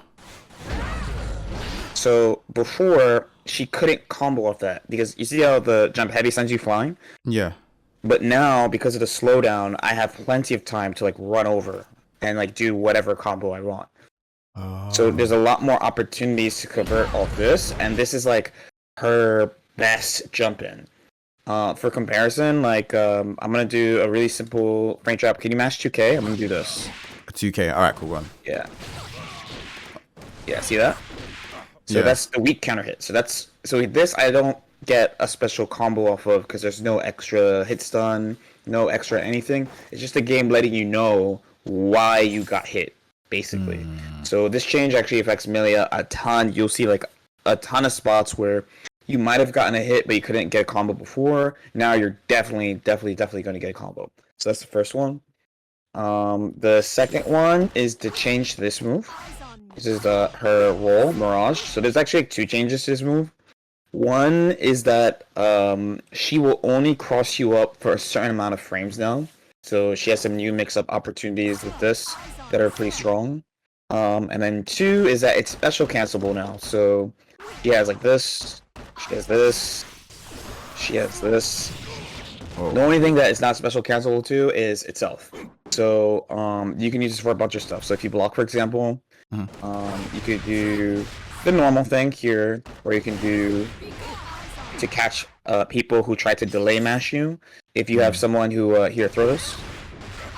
So, before, she couldn't combo off that, because you see how the jump heavy sends you flying? Yeah. But now, because of the slowdown, I have plenty of time to, like, run over and, like, do whatever combo I want. So there's a lot more opportunities to convert off this, and this is, like, her best jump in. For comparison, like, I'm gonna do a really simple frame trap. Can you mash 2K? I'm gonna do this. 2K. All right, cool one. Yeah. Yeah, see that? So Yeah. that's the weak counter hit. So this I don't get a special combo off of because there's no extra hit stun, no extra anything. It's just a game letting you know why you got hit, basically. So this change actually affects Millia a ton. You'll see like a ton of spots where you might have gotten a hit, but you couldn't get a combo before. Now you're definitely going to get a combo. So that's the first one. The second one is to change this move. This is her roll, Mirage. So there's actually 2 changes to this move. One is that she will only cross you up for a certain amount of frames now. So she has some new mix-up opportunities with this that are pretty strong. And then 2 is that it's special cancelable now. So she has like this, she has this, she has this. Whoa. The only thing that is not special cancelable to is itself. So you can use this for a bunch of stuff. So if you block, for example, you could do the normal thing here, or you can do to catch people who try to delay mash you. If you have someone who here, throw this.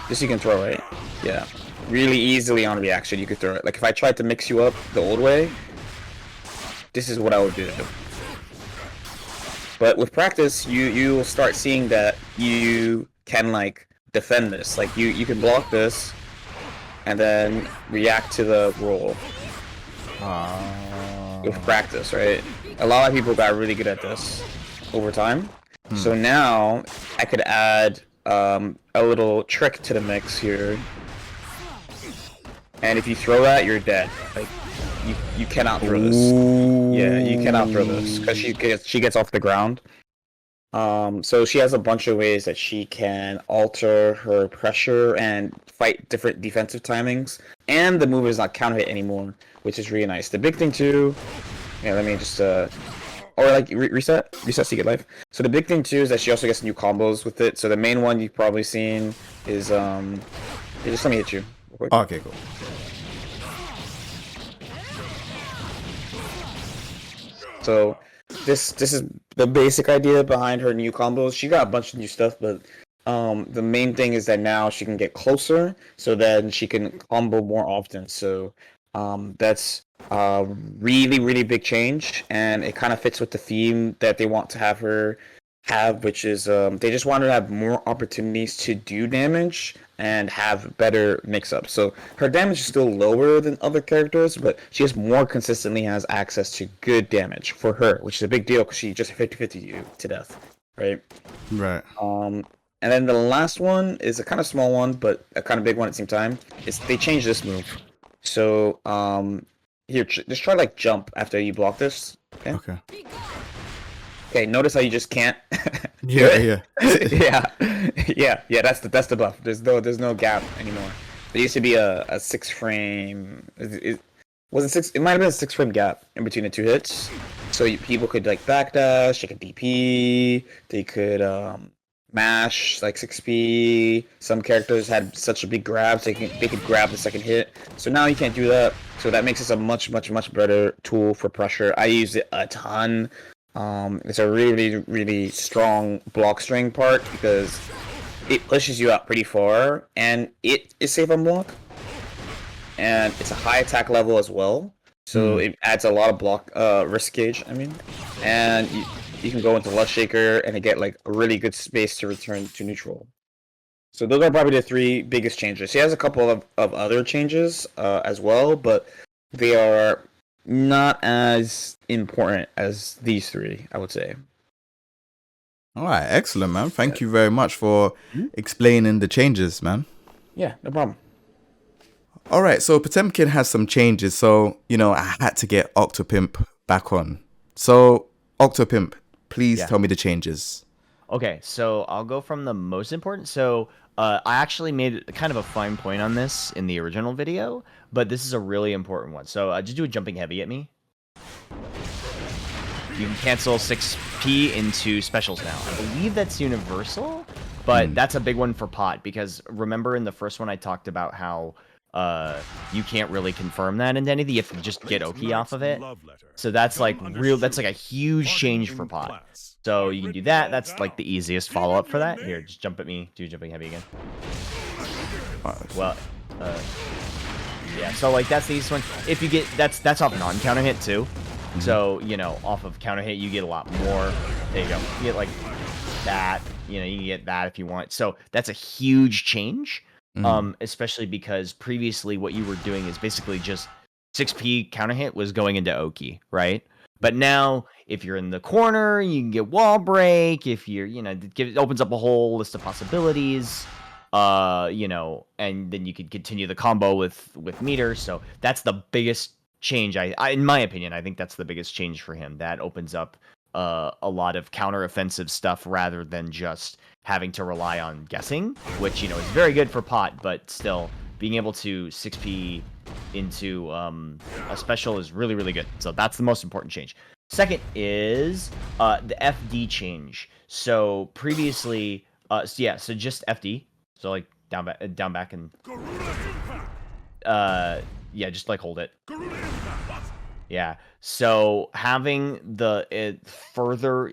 This you can throw, right? Yeah. Really easily on reaction, you could throw it. Like if I tried to mix you up the old way, this is what I would do. But with practice, you will start seeing that you can like defend this. Like you can block this, and then react to the roll. With practice, right? A lot of people got really good at this over time. So now I could add a little trick to the mix here. And if you throw that, you're dead. Like you cannot throw this. Yeah, you cannot throw this because she gets off the ground. So she has a bunch of ways that she can alter her pressure and fight different defensive timings. And the move is not counter hit anymore, which is really nice. The big thing too, yeah, let me just or like reset so you get life. So the big thing too is that she also gets new combos with it. So the main one you've probably seen is just let me hit you real quick. Okay, cool. So this is the basic idea behind her new combos. She got a bunch of new stuff, but the main thing is that now she can get closer, so then she can combo more often. So that's a really, really big change, and it kind of fits with the theme that they want to have her have, which is they just want her to have more opportunities to do damage and have better mix-ups. So her damage is still lower than other characters, but she just more consistently has access to good damage for her, which is a big deal because she just 50-50 you to death, right? Right. And then the last one is a kind of small one, but a kind of big one at the same time. Is they changed this move. So here, just try like jump after you block this. Okay. Okay. Notice how you just can't. Yeah. Yeah. That's the buff. There's no gap anymore. There used to be a 6 frame. Was it 6? It might have been a 6 frame gap in between the 2 hits. So people could like backdash, they could DP, they could mash like 6P. Some characters had such a big grab, so they could grab the second hit. So now you can't do that. So that makes this a much better tool for pressure. I use it a ton. It's a really strong block string part because it pushes you out pretty far, and it is safe on block, and it's a high attack level as well, so it adds a lot of block risk gauge. I mean, and you can go into Lust Shaker and get like a really good space to return to neutral. So those are probably the three biggest changes. He has a couple of other changes as well, but they are not as important as these three, I would say. All right, excellent, man. Thank you very much for explaining the changes, man. Yeah, no problem. All right, so Potemkin has some changes, so, you know, I had to get Octopimp back on. So, Octopimp, please tell me the changes. Okay, so I'll go from the most important. So I actually made kind of a fine point on this in the original video, but this is a really important one. So just do a jumping heavy at me. You can cancel 6p into specials now. I believe that's universal, but that's a big one for pot, because remember in the first one I talked about how you can't really confirm that into anything. You have to just get Oki off of it. So that's like that's like a huge change for pot. So you can do that. That's like the easiest follow-up for that. Here, just jump at me. Do jumping heavy again. Well, yeah. So like that's the easiest one. If you get that's off non-counter hit too. So you know, off of counter hit you get a lot more. There you go. You get like that. You know, you can get that if you want. So that's a huge change. Especially because previously what you were doing is basically just 6p counter hit was going into Oki, right? But now, if you're in the corner, you can get wall break. If you're, you know, it opens up a whole list of possibilities. You know, and then you could continue the combo with meter. So that's the biggest change. I in my opinion, I think that's the biggest change for him. That opens up a lot of counter-offensive stuff rather than just having to rely on guessing, which, you know, is very good for pot, but still being able to 6p into a special is really, really good. So that's the most important change. Second is the FD change. So previously, so just FD. So like down back and yeah, just like hold it. Yeah. So having the further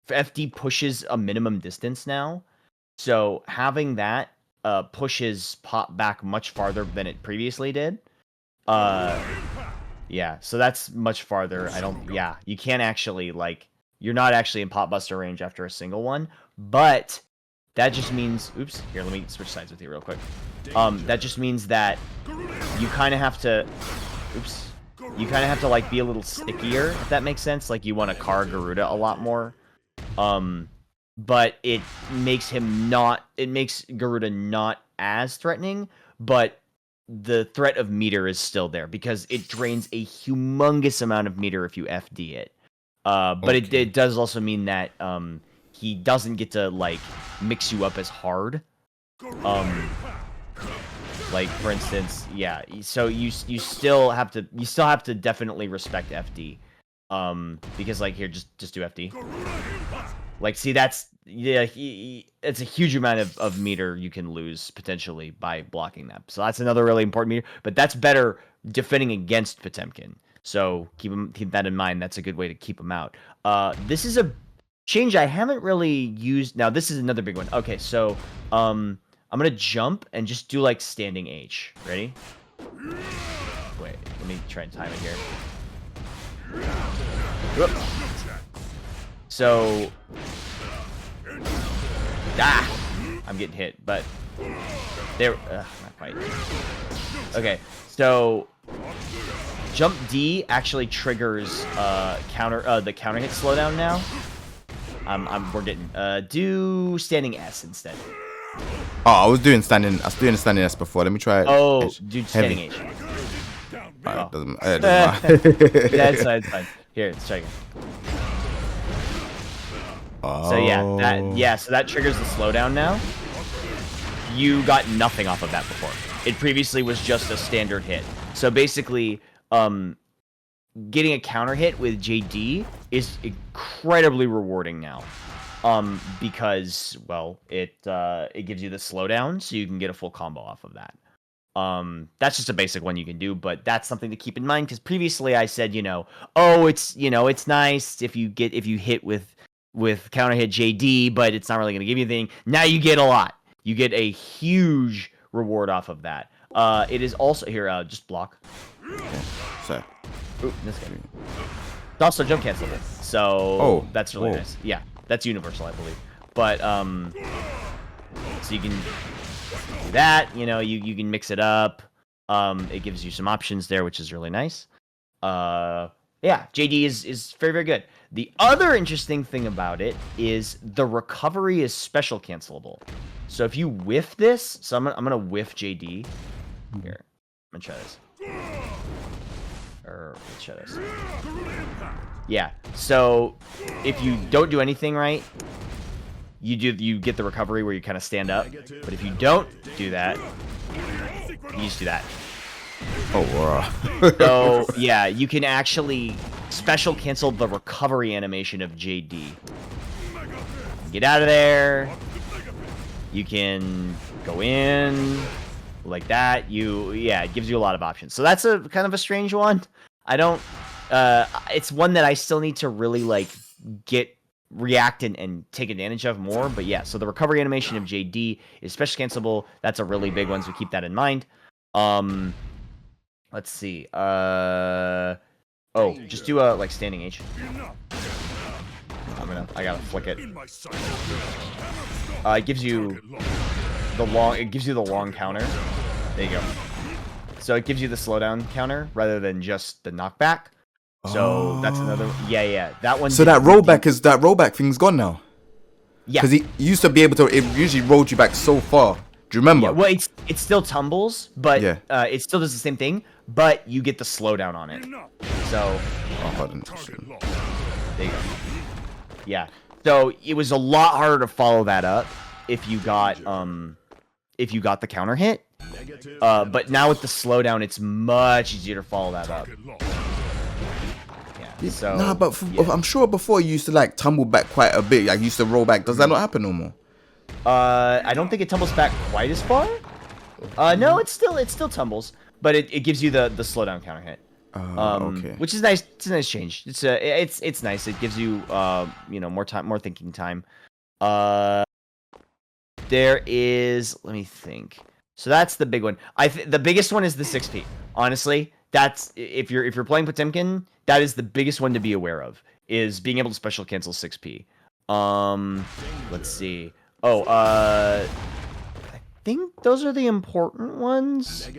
FD pushes a minimum distance now. So having that pushes pot back much farther than it previously did. Yeah, so that's much farther. You can't actually, like, you're not actually in pot buster range after a single one, but that just means, oops, here, let me switch sides with you real quick. That just means that you kind of have to, you kind of have to, like, be a little stickier, if that makes sense. Like, you want to car Garuda a lot more. But it makes Garuda not as threatening, but the threat of meter is still there because it drains a humongous amount of meter if you FD it. But it does also mean that he doesn't get to, like, mix you up as hard. Like, for instance, yeah, so you still have to definitely respect FD. Because, like, here, just do FD. Like, see, that's, yeah, it's a huge amount of meter you can lose potentially by blocking that. So that's another really important meter, but that's better defending against Potemkin. So keep that in mind. That's a good way to keep him out. This is a change I haven't really used. Now, this is another big one. Okay, so I'm gonna jump and just do, like, standing H. Ready? Wait, let me try and time it here. Whoop. So, I'm getting hit, but there, not quite. Okay, so jump D actually triggers the counter hit slowdown now. We're getting do standing S instead. Oh, I was doing standing S before. Let me try it. Oh, dude, standing H. It doesn't matter. That's fine. Here, let's try again. Oh. So yeah, so that triggers the slowdown now. You got nothing off of that before. It previously was just a standard hit. So basically, getting a counter hit with JD is incredibly rewarding now. Because, well, it gives you the slowdown, so you can get a full combo off of that. That's just a basic one you can do, but that's something to keep in mind, because previously I said, it's nice if you hit with counter hit JD, but it's not really going to give you anything. Now you get a lot. You get a huge reward off of that. It is also here. Just block. So, Ooh, this guy. It's also jump cancelable, so that's really nice. Yeah, that's universal, I believe. But so you can do that. You know, you can mix it up. It gives you some options there, which is really nice. Yeah, JD is very, very good. The other interesting thing about it is the recovery is special cancelable. So if you whiff this, so I'm gonna whiff JD. Here, I'm gonna try this. Or let's try this. Yeah. So if you don't do anything right, you get the recovery where you kind of stand up. But if you don't do that, you just do that. oh, wow. So yeah, you can actually special cancel the recovery animation of JD. Get out of there. You can go in like that. It gives you a lot of options. So that's a kind of a strange one. I don't. It's one that I still need to really like react and take advantage of more. But yeah, so the recovery animation of JD is special cancelable. That's a really big one, so keep that in mind. Let's see. Just do a like standing H. I gotta flick it. It gives you the long counter. There you go. So it gives you the slowdown counter rather than just the knockback. So that's another. Yeah. That one. So that rollback thing's gone now. Yeah. Because it used to be able to. It usually rolled you back so far. Do you remember? Yeah, well, it still tumbles, but it still does the same thing. But you get the slowdown on it. So. Hold on. There you go. Yeah. So it was a lot harder to follow that up if you got the counter hit. But now with the slowdown, it's much easier to follow that up. Yeah. So. Nah, but I'm sure before you used to like tumble back quite a bit. Like you used to roll back. Does that not happen no more? I don't think it tumbles back quite as far. No, it still tumbles, but it gives you the slowdown counter hit. Okay. Which is nice. It's a nice change. It's nice. It gives you more time, more thinking time. There is. Let me think. So that's the big one. The biggest one is the 6P. Honestly, that's if you're playing Potemkin, that is the biggest one to be aware of. Is being able to special cancel 6P. Let's see. I think those are the important ones.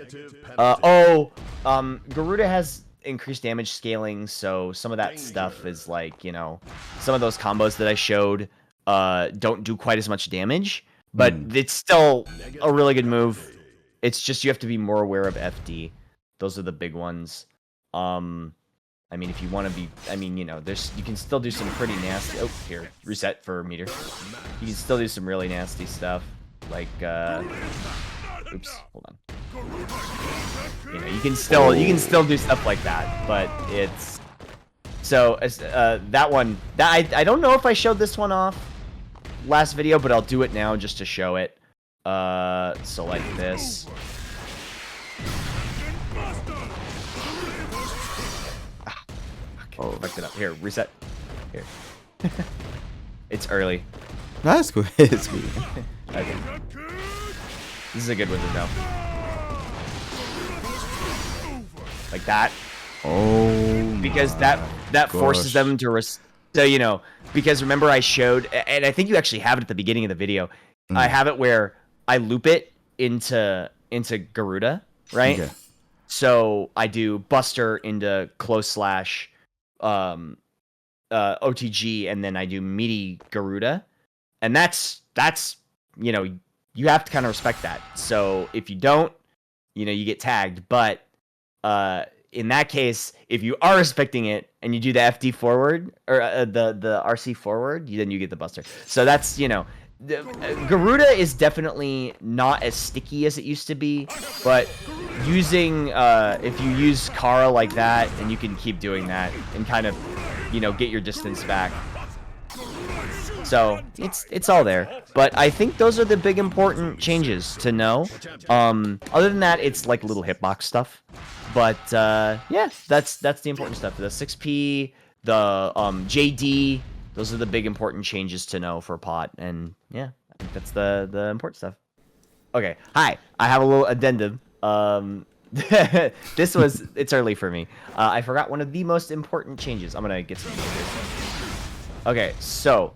Garuda has increased damage scaling, so some of that stuff is like, some of those combos that I showed don't do quite as much damage, but it's still a really good move. It's just you have to be more aware of FD. Those are the big ones. I mean, if you want to be, you can still do some pretty nasty. Oh, here, reset for meter. You can still do some really nasty stuff, like, oops, hold on. You can still do stuff like that, but it's so that one. I don't know if I showed this one off last video, but I'll do it now just to show it. So like this. Oh, fucked it up. Here, reset. Here. It's early. No, that's cool. It's cool. Okay. This is a good one to know. Like that. Oh. Because that forces them to so because remember I showed, and I think you actually have it at the beginning of the video. I have it where I loop it into Garuda, right? Okay. So I do Buster into close slash OTG, and then I do meaty Garuda, and that's you have to kind of respect that. So if you don't, you get tagged. But in that case, if you are respecting it and you do the FD forward or the RC forward, then you get the Buster. So that's Garuda is definitely not as sticky as it used to be, but using if you use Kara like that, and you can keep doing that and kind of get your distance back. So it's all there, but I think those are the big important changes to know. Other than that, it's like little hitbox stuff, but yeah, that's the important stuff. The 6P, the JD, those are the big important changes to know for pot, and yeah, I think that's the important stuff. Okay, hi. I have a little addendum. It's early for me. I forgot one of the most important changes. I'm gonna get some. Okay, so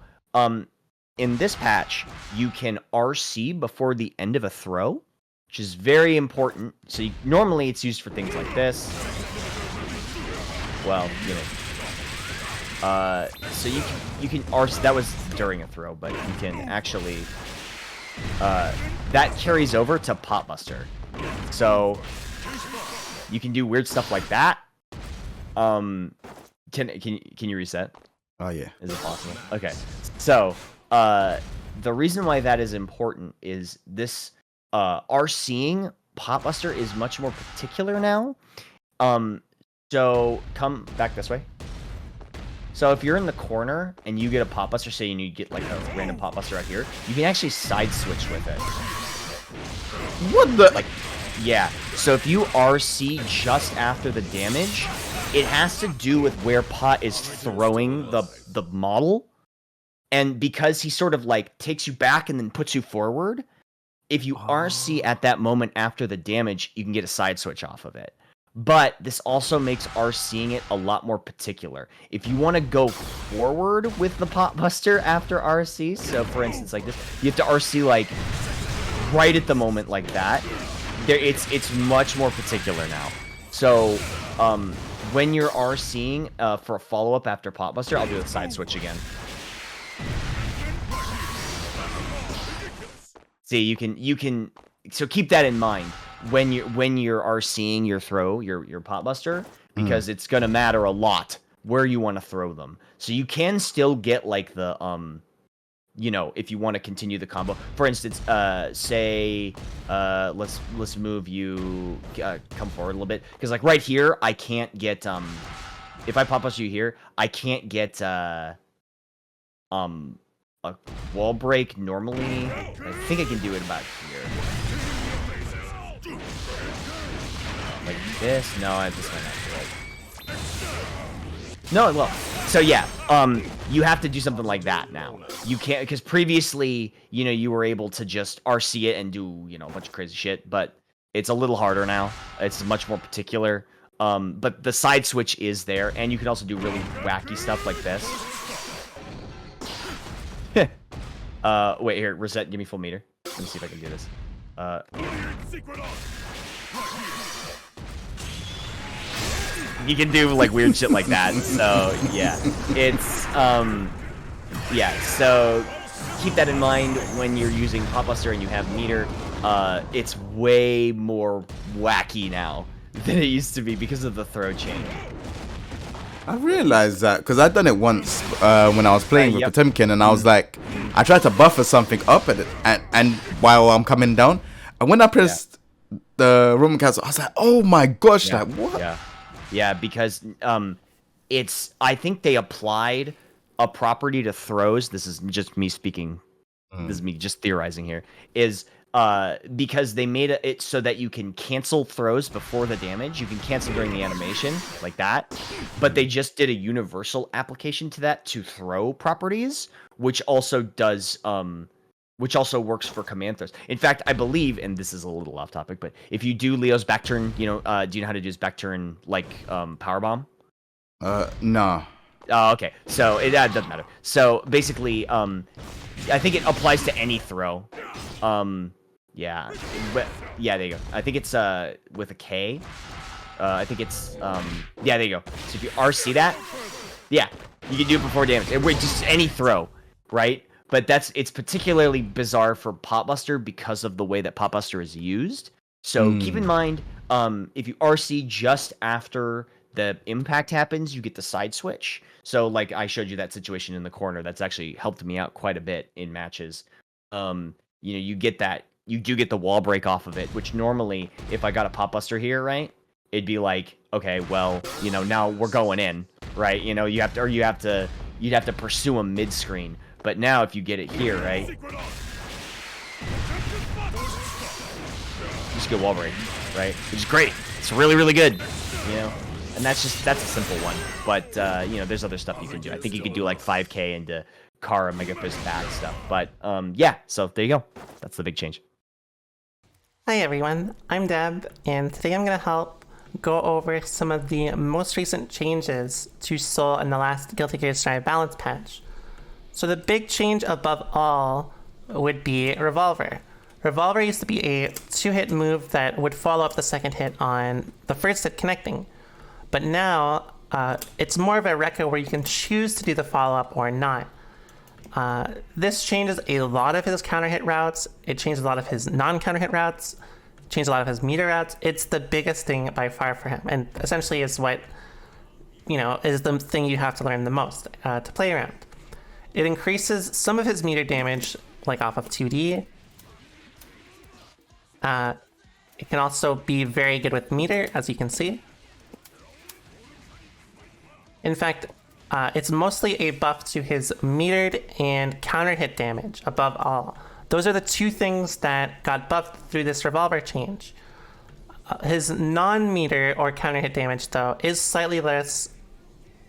in this patch, you can RC before the end of a throw, which is very important. So normally it's used for things like this. Well, you know. So you can RC. That was during a throw, but you can actually. That carries over to Pot Buster. So you can do weird stuff like that. Can you reset? Oh yeah. Is it possible? Okay. So the reason why that is important is this RCing Pot Buster is much more particular now. So come back this way. So if you're in the corner and you get a Pot Buster, say you get like a random Pot Buster out here, you can actually side switch with it. What the? Like, yeah. So if you RC just after the damage, it has to do with where Pot is throwing the model. And because he sort of like takes you back and then puts you forward, if you RC at that moment after the damage, you can get a side switch off of it. But this also makes RCing it a lot more particular. If you want to go forward with the Pot Buster after RC, so for instance like this, you have to RC like right at the moment like that. It's much more particular now. So when you're RCing for a follow-up after Pot Buster, I'll do the side switch again. See, you can so keep that in mind when you're RCing your throw, your Pot Buster, because it's gonna matter a lot where you want to throw them. So you can still get like the you know, if you want to continue the combo. For instance, say let's move you come forward a little bit, because like right here I can't get if I Pot Buster you here, I can't get a wall break normally. I think I can do it about here. Like this? No, I just might not do it. No, it will. So yeah, you have to do something like that now. You can't, because previously, you know, you were able to just RC it and do, you know, a bunch of crazy shit, but it's a little harder now. It's much more particular. But the side switch is there, and you can also do really wacky stuff like this. Wait, here, reset, give me full meter. Let me see if I can do this. You can do, like, weird shit like that, so, yeah. It's, yeah, so keep that in mind when you're using Pot Buster and you have meter. It's way more wacky now than it used to be because of the throw change. I realized that because I'd done it once when I was playing with Potemkin, and I was like, I tried to buffer something up at it, and while I'm coming down, and when I pressed the Roman Castle, I was like, oh my gosh, like what? Yeah, because it's, I think they applied a property to throws. This is just me speaking. This is me just theorizing here. Is because they made it so that you can cancel throws before the damage. You can cancel during the animation, like that. But they just did a universal application to that to throw properties, which also does, which also works for command throws. In fact, I believe, and this is a little off topic, but if you do Leo's back turn, you know, do you know how to do his back turn like power bomb? No. Oh, okay. So it doesn't matter. So basically, I think it applies to any throw. Yeah, but yeah, there you go. I think it's with a K. I think it's yeah, there you go. So if you RC that, yeah, you can do it before damage. Just any throw, right? But it's particularly bizarre for Pot Buster because of the way that Pot Buster is used. So keep in mind, if you RC just after the impact happens, you get the side switch. So like I showed you that situation in the corner, that's actually helped me out quite a bit in matches. You know, you get that. You do get the wall break off of it, which normally, if I got a Pot Buster here, right, it'd be like, okay, well, you know, now we're going in, right? You know, you'd have to pursue him mid-screen. But now, if you get it here, right, you just get wall break, right? Which is great. It's really, really good, you know. And that's a simple one. But you know, there's other stuff you can do. I think you could do like 5k into Kara, Mega Fist bad stuff. But yeah, so there you go. That's the big change. Hi everyone, I'm Deb, and today I'm going to help go over some of the most recent changes to Soul in the last Guilty Gear Strive balance patch. So the big change above all would be Revolver. Revolver used to be a 2-hit move that would follow up the second hit on the first hit connecting. But now, it's more of a record where you can choose to do the follow-up or not. This changes a lot of his counter hit routes. It changes a lot of his non-counter hit routes. It changes a lot of his meter routes. It's the biggest thing by far for him, and essentially is what, you know, is the thing you have to learn the most to play around. It increases some of his meter damage, like off of 2D. It can also be very good with meter, as you can see. In fact, it's mostly a buff to his metered and counter hit damage above all. Those are the two things that got buffed through this Revolver change. His non-meter or counter hit damage, though, is slightly less,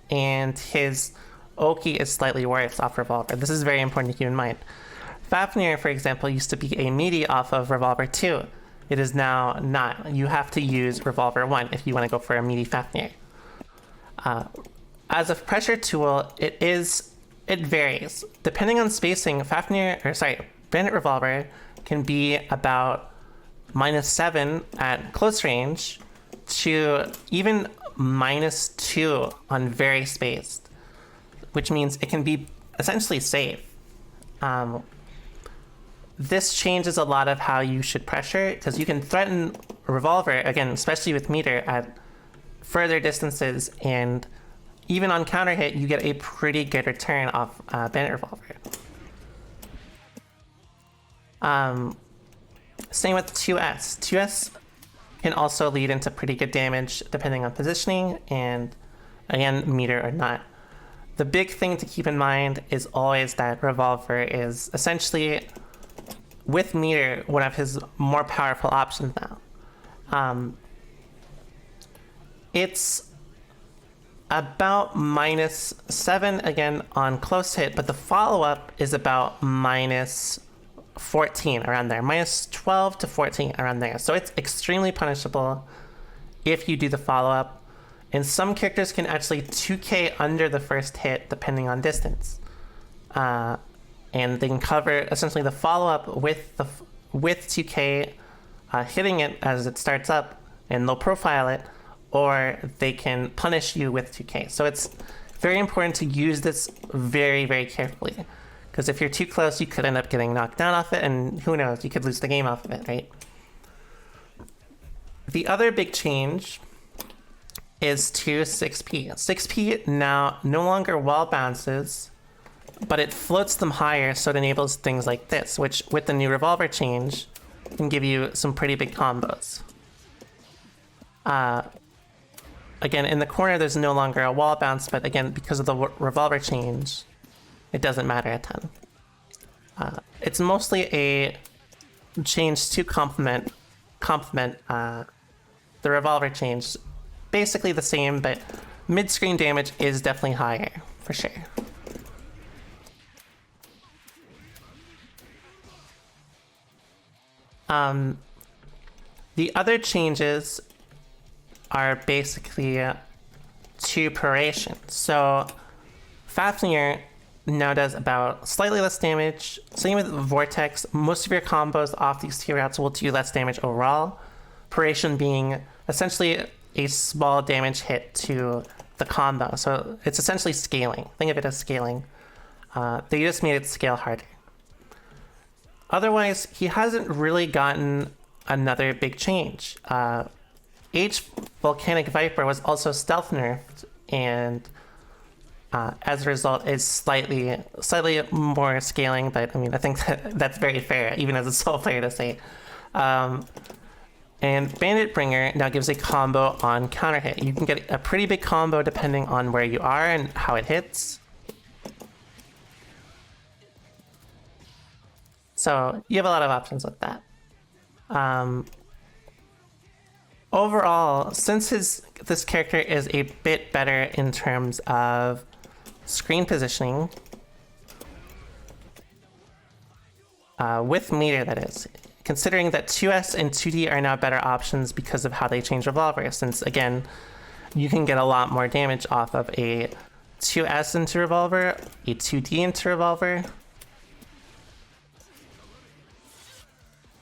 and his Oki is slightly worse off Revolver. This is very important to keep in mind. Fafnir, for example, used to be a meaty off of Revolver 2. It is now not. You have to use Revolver 1 if you want to go for a meaty Fafnir. As a pressure tool, it varies. Depending on spacing, Bandit Revolver can be about -7 at close range to even -2 on very spaced, which means it can be essentially safe. This changes a lot of how you should pressure, because you can threaten Revolver, again, especially with meter, at further distances, and even on counter hit, you get a pretty good return off Bandit Revolver. Same with 2S. 2S can also lead into pretty good damage depending on positioning and, again, meter or not. The big thing to keep in mind is always that Revolver is essentially, with meter, one of his more powerful options now. It's about -7 again on close hit, but the follow-up is about -14, around there. -12 to 14, around there. So it's extremely punishable if you do the follow-up. And some characters can actually 2k under the first hit depending on distance. And they can cover essentially the follow-up with 2k, hitting it as it starts up, and they'll profile it, or they can punish you with 2k. So it's very important to use this very, very carefully, because if you're too close, you could end up getting knocked down off it, and who knows, you could lose the game off of it, right? The other big change is to 6p. 6p now no longer wall bounces, but it floats them higher, so it enables things like this, which with the new Revolver change can give you some pretty big combos. Again, in the corner, there's no longer a wall bounce, but again, because of the Revolver change, it doesn't matter a ton. It's mostly a change to complement the Revolver change. Basically the same, but mid-screen damage is definitely higher, for sure. The other changes are basically to Paration. So Fafnir now does about slightly less damage. Same with Vortex. Most of your combos off these two routes will do less damage overall. Paration being essentially a small damage hit to the combo. So it's essentially scaling. Think of it as scaling. They just made it scale harder. Otherwise, he hasn't really gotten another big change. H Volcanic Viper was also stealth nerfed, and as a result is slightly more scaling, but I mean, I think that's very fair, even as a sole player to say. And Bandit Bringer now gives a combo on counter hit. You can get a pretty big combo depending on where you are and how it hits. So you have a lot of options with that. overall, since this character is a bit better in terms of screen positioning, with meter that is, considering that 2S and 2D are now better options because of how they change Revolver, since again, you can get a lot more damage off of a 2S into Revolver, a 2D into Revolver.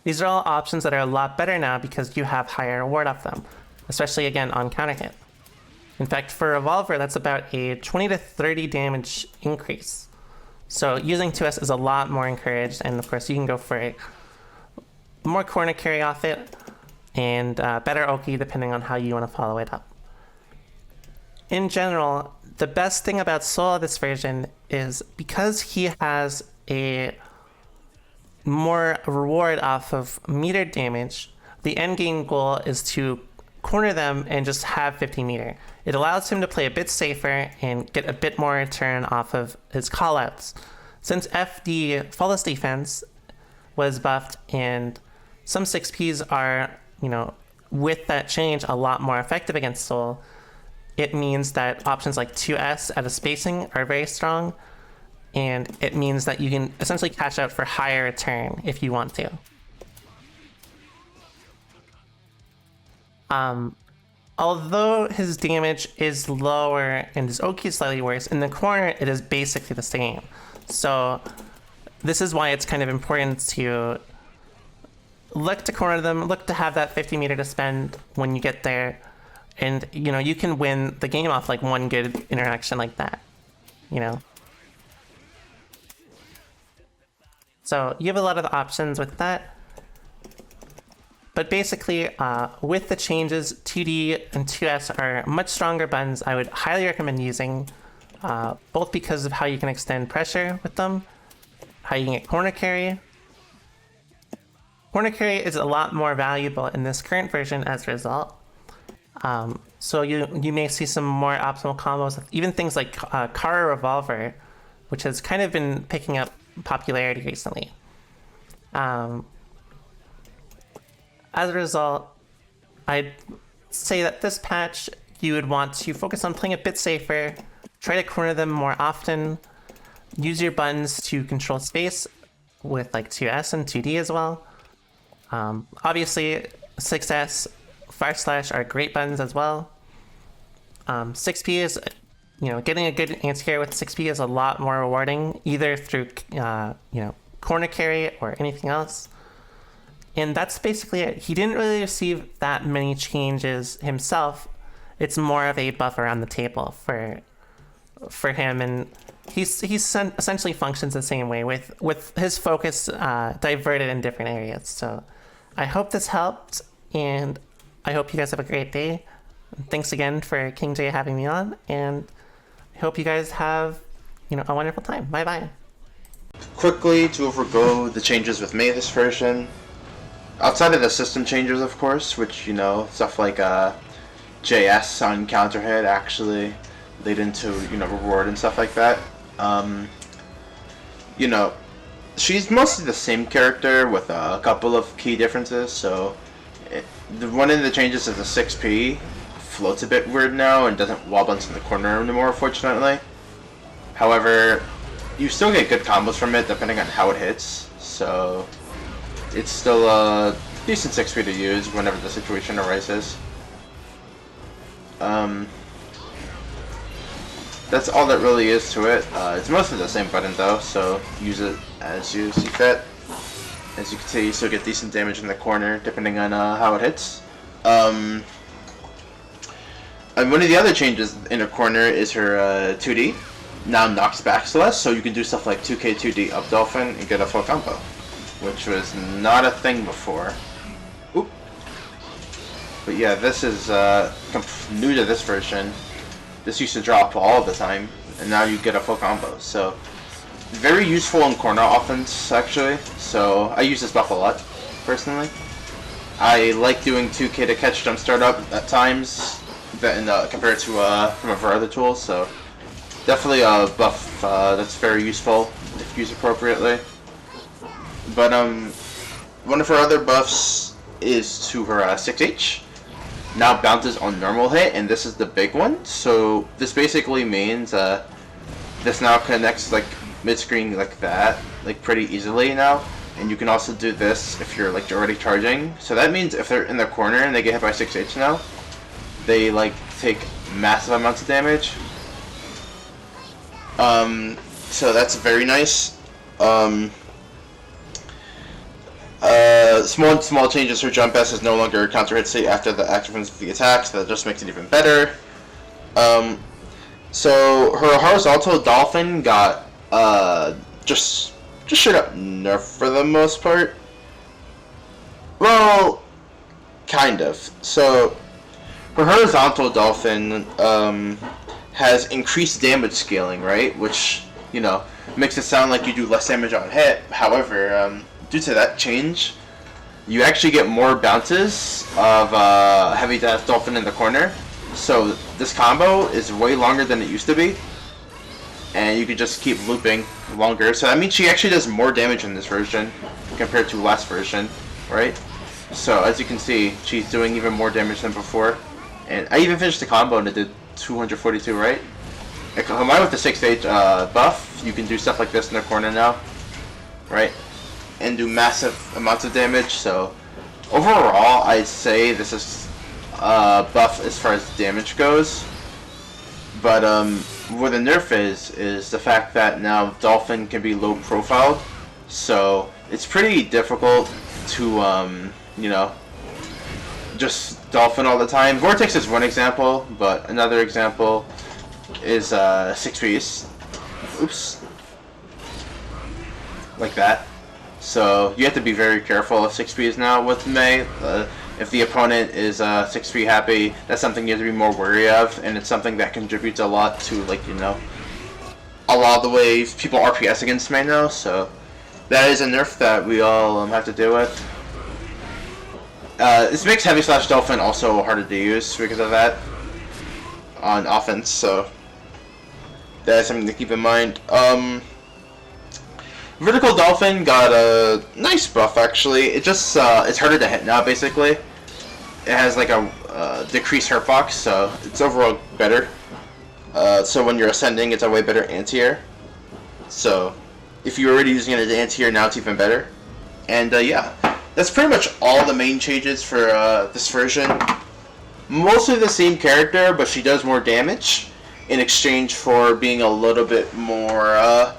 These are all options that are a lot better now because you have higher reward off them, especially again on counter hit. In fact, for Revolver, that's about a 20 to 30 damage increase. So using 2S is a lot more encouraged, and of course you can go for a more corner carry off it, and better Oki depending on how you want to follow it up. In general, the best thing about Soul of this version is because he has a more reward off of meter damage, the end game goal is to corner them and just have 50 meter. It allows him to play a bit safer and get a bit more return off of his callouts. Since FD, Flawless Defense, was buffed and some 6Ps are, with that change, a lot more effective against Soul, it means that options like 2S at a spacing are very strong, and it means that you can essentially cash out for higher return if you want to. Although his damage is lower and his Oki is slightly worse, in the corner it is basically the same. So this is why it's kind of important to look to corner them, look to have that 50 meter to spend when you get there, and you can win the game off like one good interaction like that, So you have a lot of the options with that. But basically, with the changes, 2D and 2S are much stronger buttons I would highly recommend using, both because of how you can extend pressure with them, how you can get corner carry. Corner carry is a lot more valuable in this current version as a result. So you may see some more optimal combos, even things like Kara Revolver, which has kind of been picking up popularity recently. As a result, I'd say that this patch, you would want to focus on playing a bit safer, try to corner them more often, use your buttons to control space with like 2S and 2D as well. Obviously, 6S, Fire Slash are great buttons as well. 6P is, getting a good anti-carry with 6P is a lot more rewarding, either through, corner carry or anything else. And that's basically it. He didn't really receive that many changes himself. It's more of a buffer on the table for him, and he's essentially functions the same way with his focus diverted in different areas. So I hope this helped, and I hope you guys have a great day. Thanks again for King J having me on, and I hope you guys have a wonderful time. Bye bye. Quickly to overgo the changes with me this version. Outside of the system changes, of course, which, stuff like JS on counter hit actually lead into, reward and stuff like that. She's mostly the same character with a couple of key differences, so one of the changes is the 6P floats a bit weird now and doesn't wall bounce in the corner anymore, fortunately. However, you still get good combos from it depending on how it hits, so it's still a decent 6P to use whenever the situation arises. That's all that really is to it. It's mostly the same button though, so use it as you see fit. As you can see, you still get decent damage in the corner depending on how it hits. And one of the other changes in her corner is her 2D. Now knocks back less, so you can do stuff like 2K 2D up Dolphin and get a full combo, which was not a thing before. Oop. But yeah, this is new to this version. This used to drop all the time, and now you get a full combo. So very useful in corner offense, actually. So I use this buff a lot, personally. I like doing 2K to catch jump start up at times, compared to some of our other tools. So definitely a buff that's very useful if used appropriately. But one of her other buffs is to her 6H. now bounces on normal hit, and this is the big one. So this basically means this now connects like mid-screen like that, like pretty easily now. And you can also do this if you're like already charging. So that means if they're in the corner and they get hit by 6H now, they like take massive amounts of damage. So that's very nice. Small changes. Her jump S is no longer counter hit state after the activation of the attack, so that just makes it even better. So her horizontal dolphin got just straight up nerf for the most part. Well, kind of. So her horizontal dolphin has increased damage scaling, right? Which, you know, makes it sound like you do less damage on hit. However, due to that change, you actually get more bounces of Heavy Death Dolphin in the corner. So this combo is way longer than it used to be, and you can just keep looping longer. So that means she actually does more damage in this version compared to last version, right? So as you can see, she's doing even more damage than before. And I even finished the combo and it did 242, right? Combined with the 6H buff, you can do stuff like this in the corner now, right? And do massive amounts of damage. So overall, I'd say this is buff as far as damage goes. But where the nerf is the fact that now Dolphin can be low profiled. So it's pretty difficult to you know, just Dolphin all the time. Vortex is one example, but another example is 6Ps. Oops. Like that. So you have to be very careful of 6Ps now with Mei. If the opponent is 6P happy, that's something you have to be more wary of, and it's something that contributes a lot to, like, you know, a lot of the ways people RPS against Mei now. So that is a nerf that we all have to deal with. This makes Heavy Slash Dolphin also harder to use because of that on offense, so that is something to keep in mind. Vertical Dolphin got a nice buff actually. It just it's harder to hit now basically. It has like a decreased hurt box, so it's overall better. So when you're ascending, it's a way better anti-air. So if you're already using it as anti-air, now it's even better. And yeah. That's pretty much all the main changes for this version. Mostly the same character, but she does more damage in exchange for being a little bit more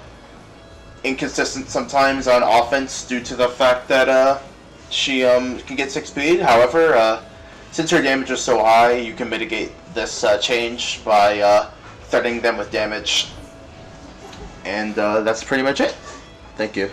inconsistent sometimes on offense due to the fact that she can get 6 speed. However, since her damage is so high, you can mitigate this change by threatening them with damage. And that's pretty much it. Thank you.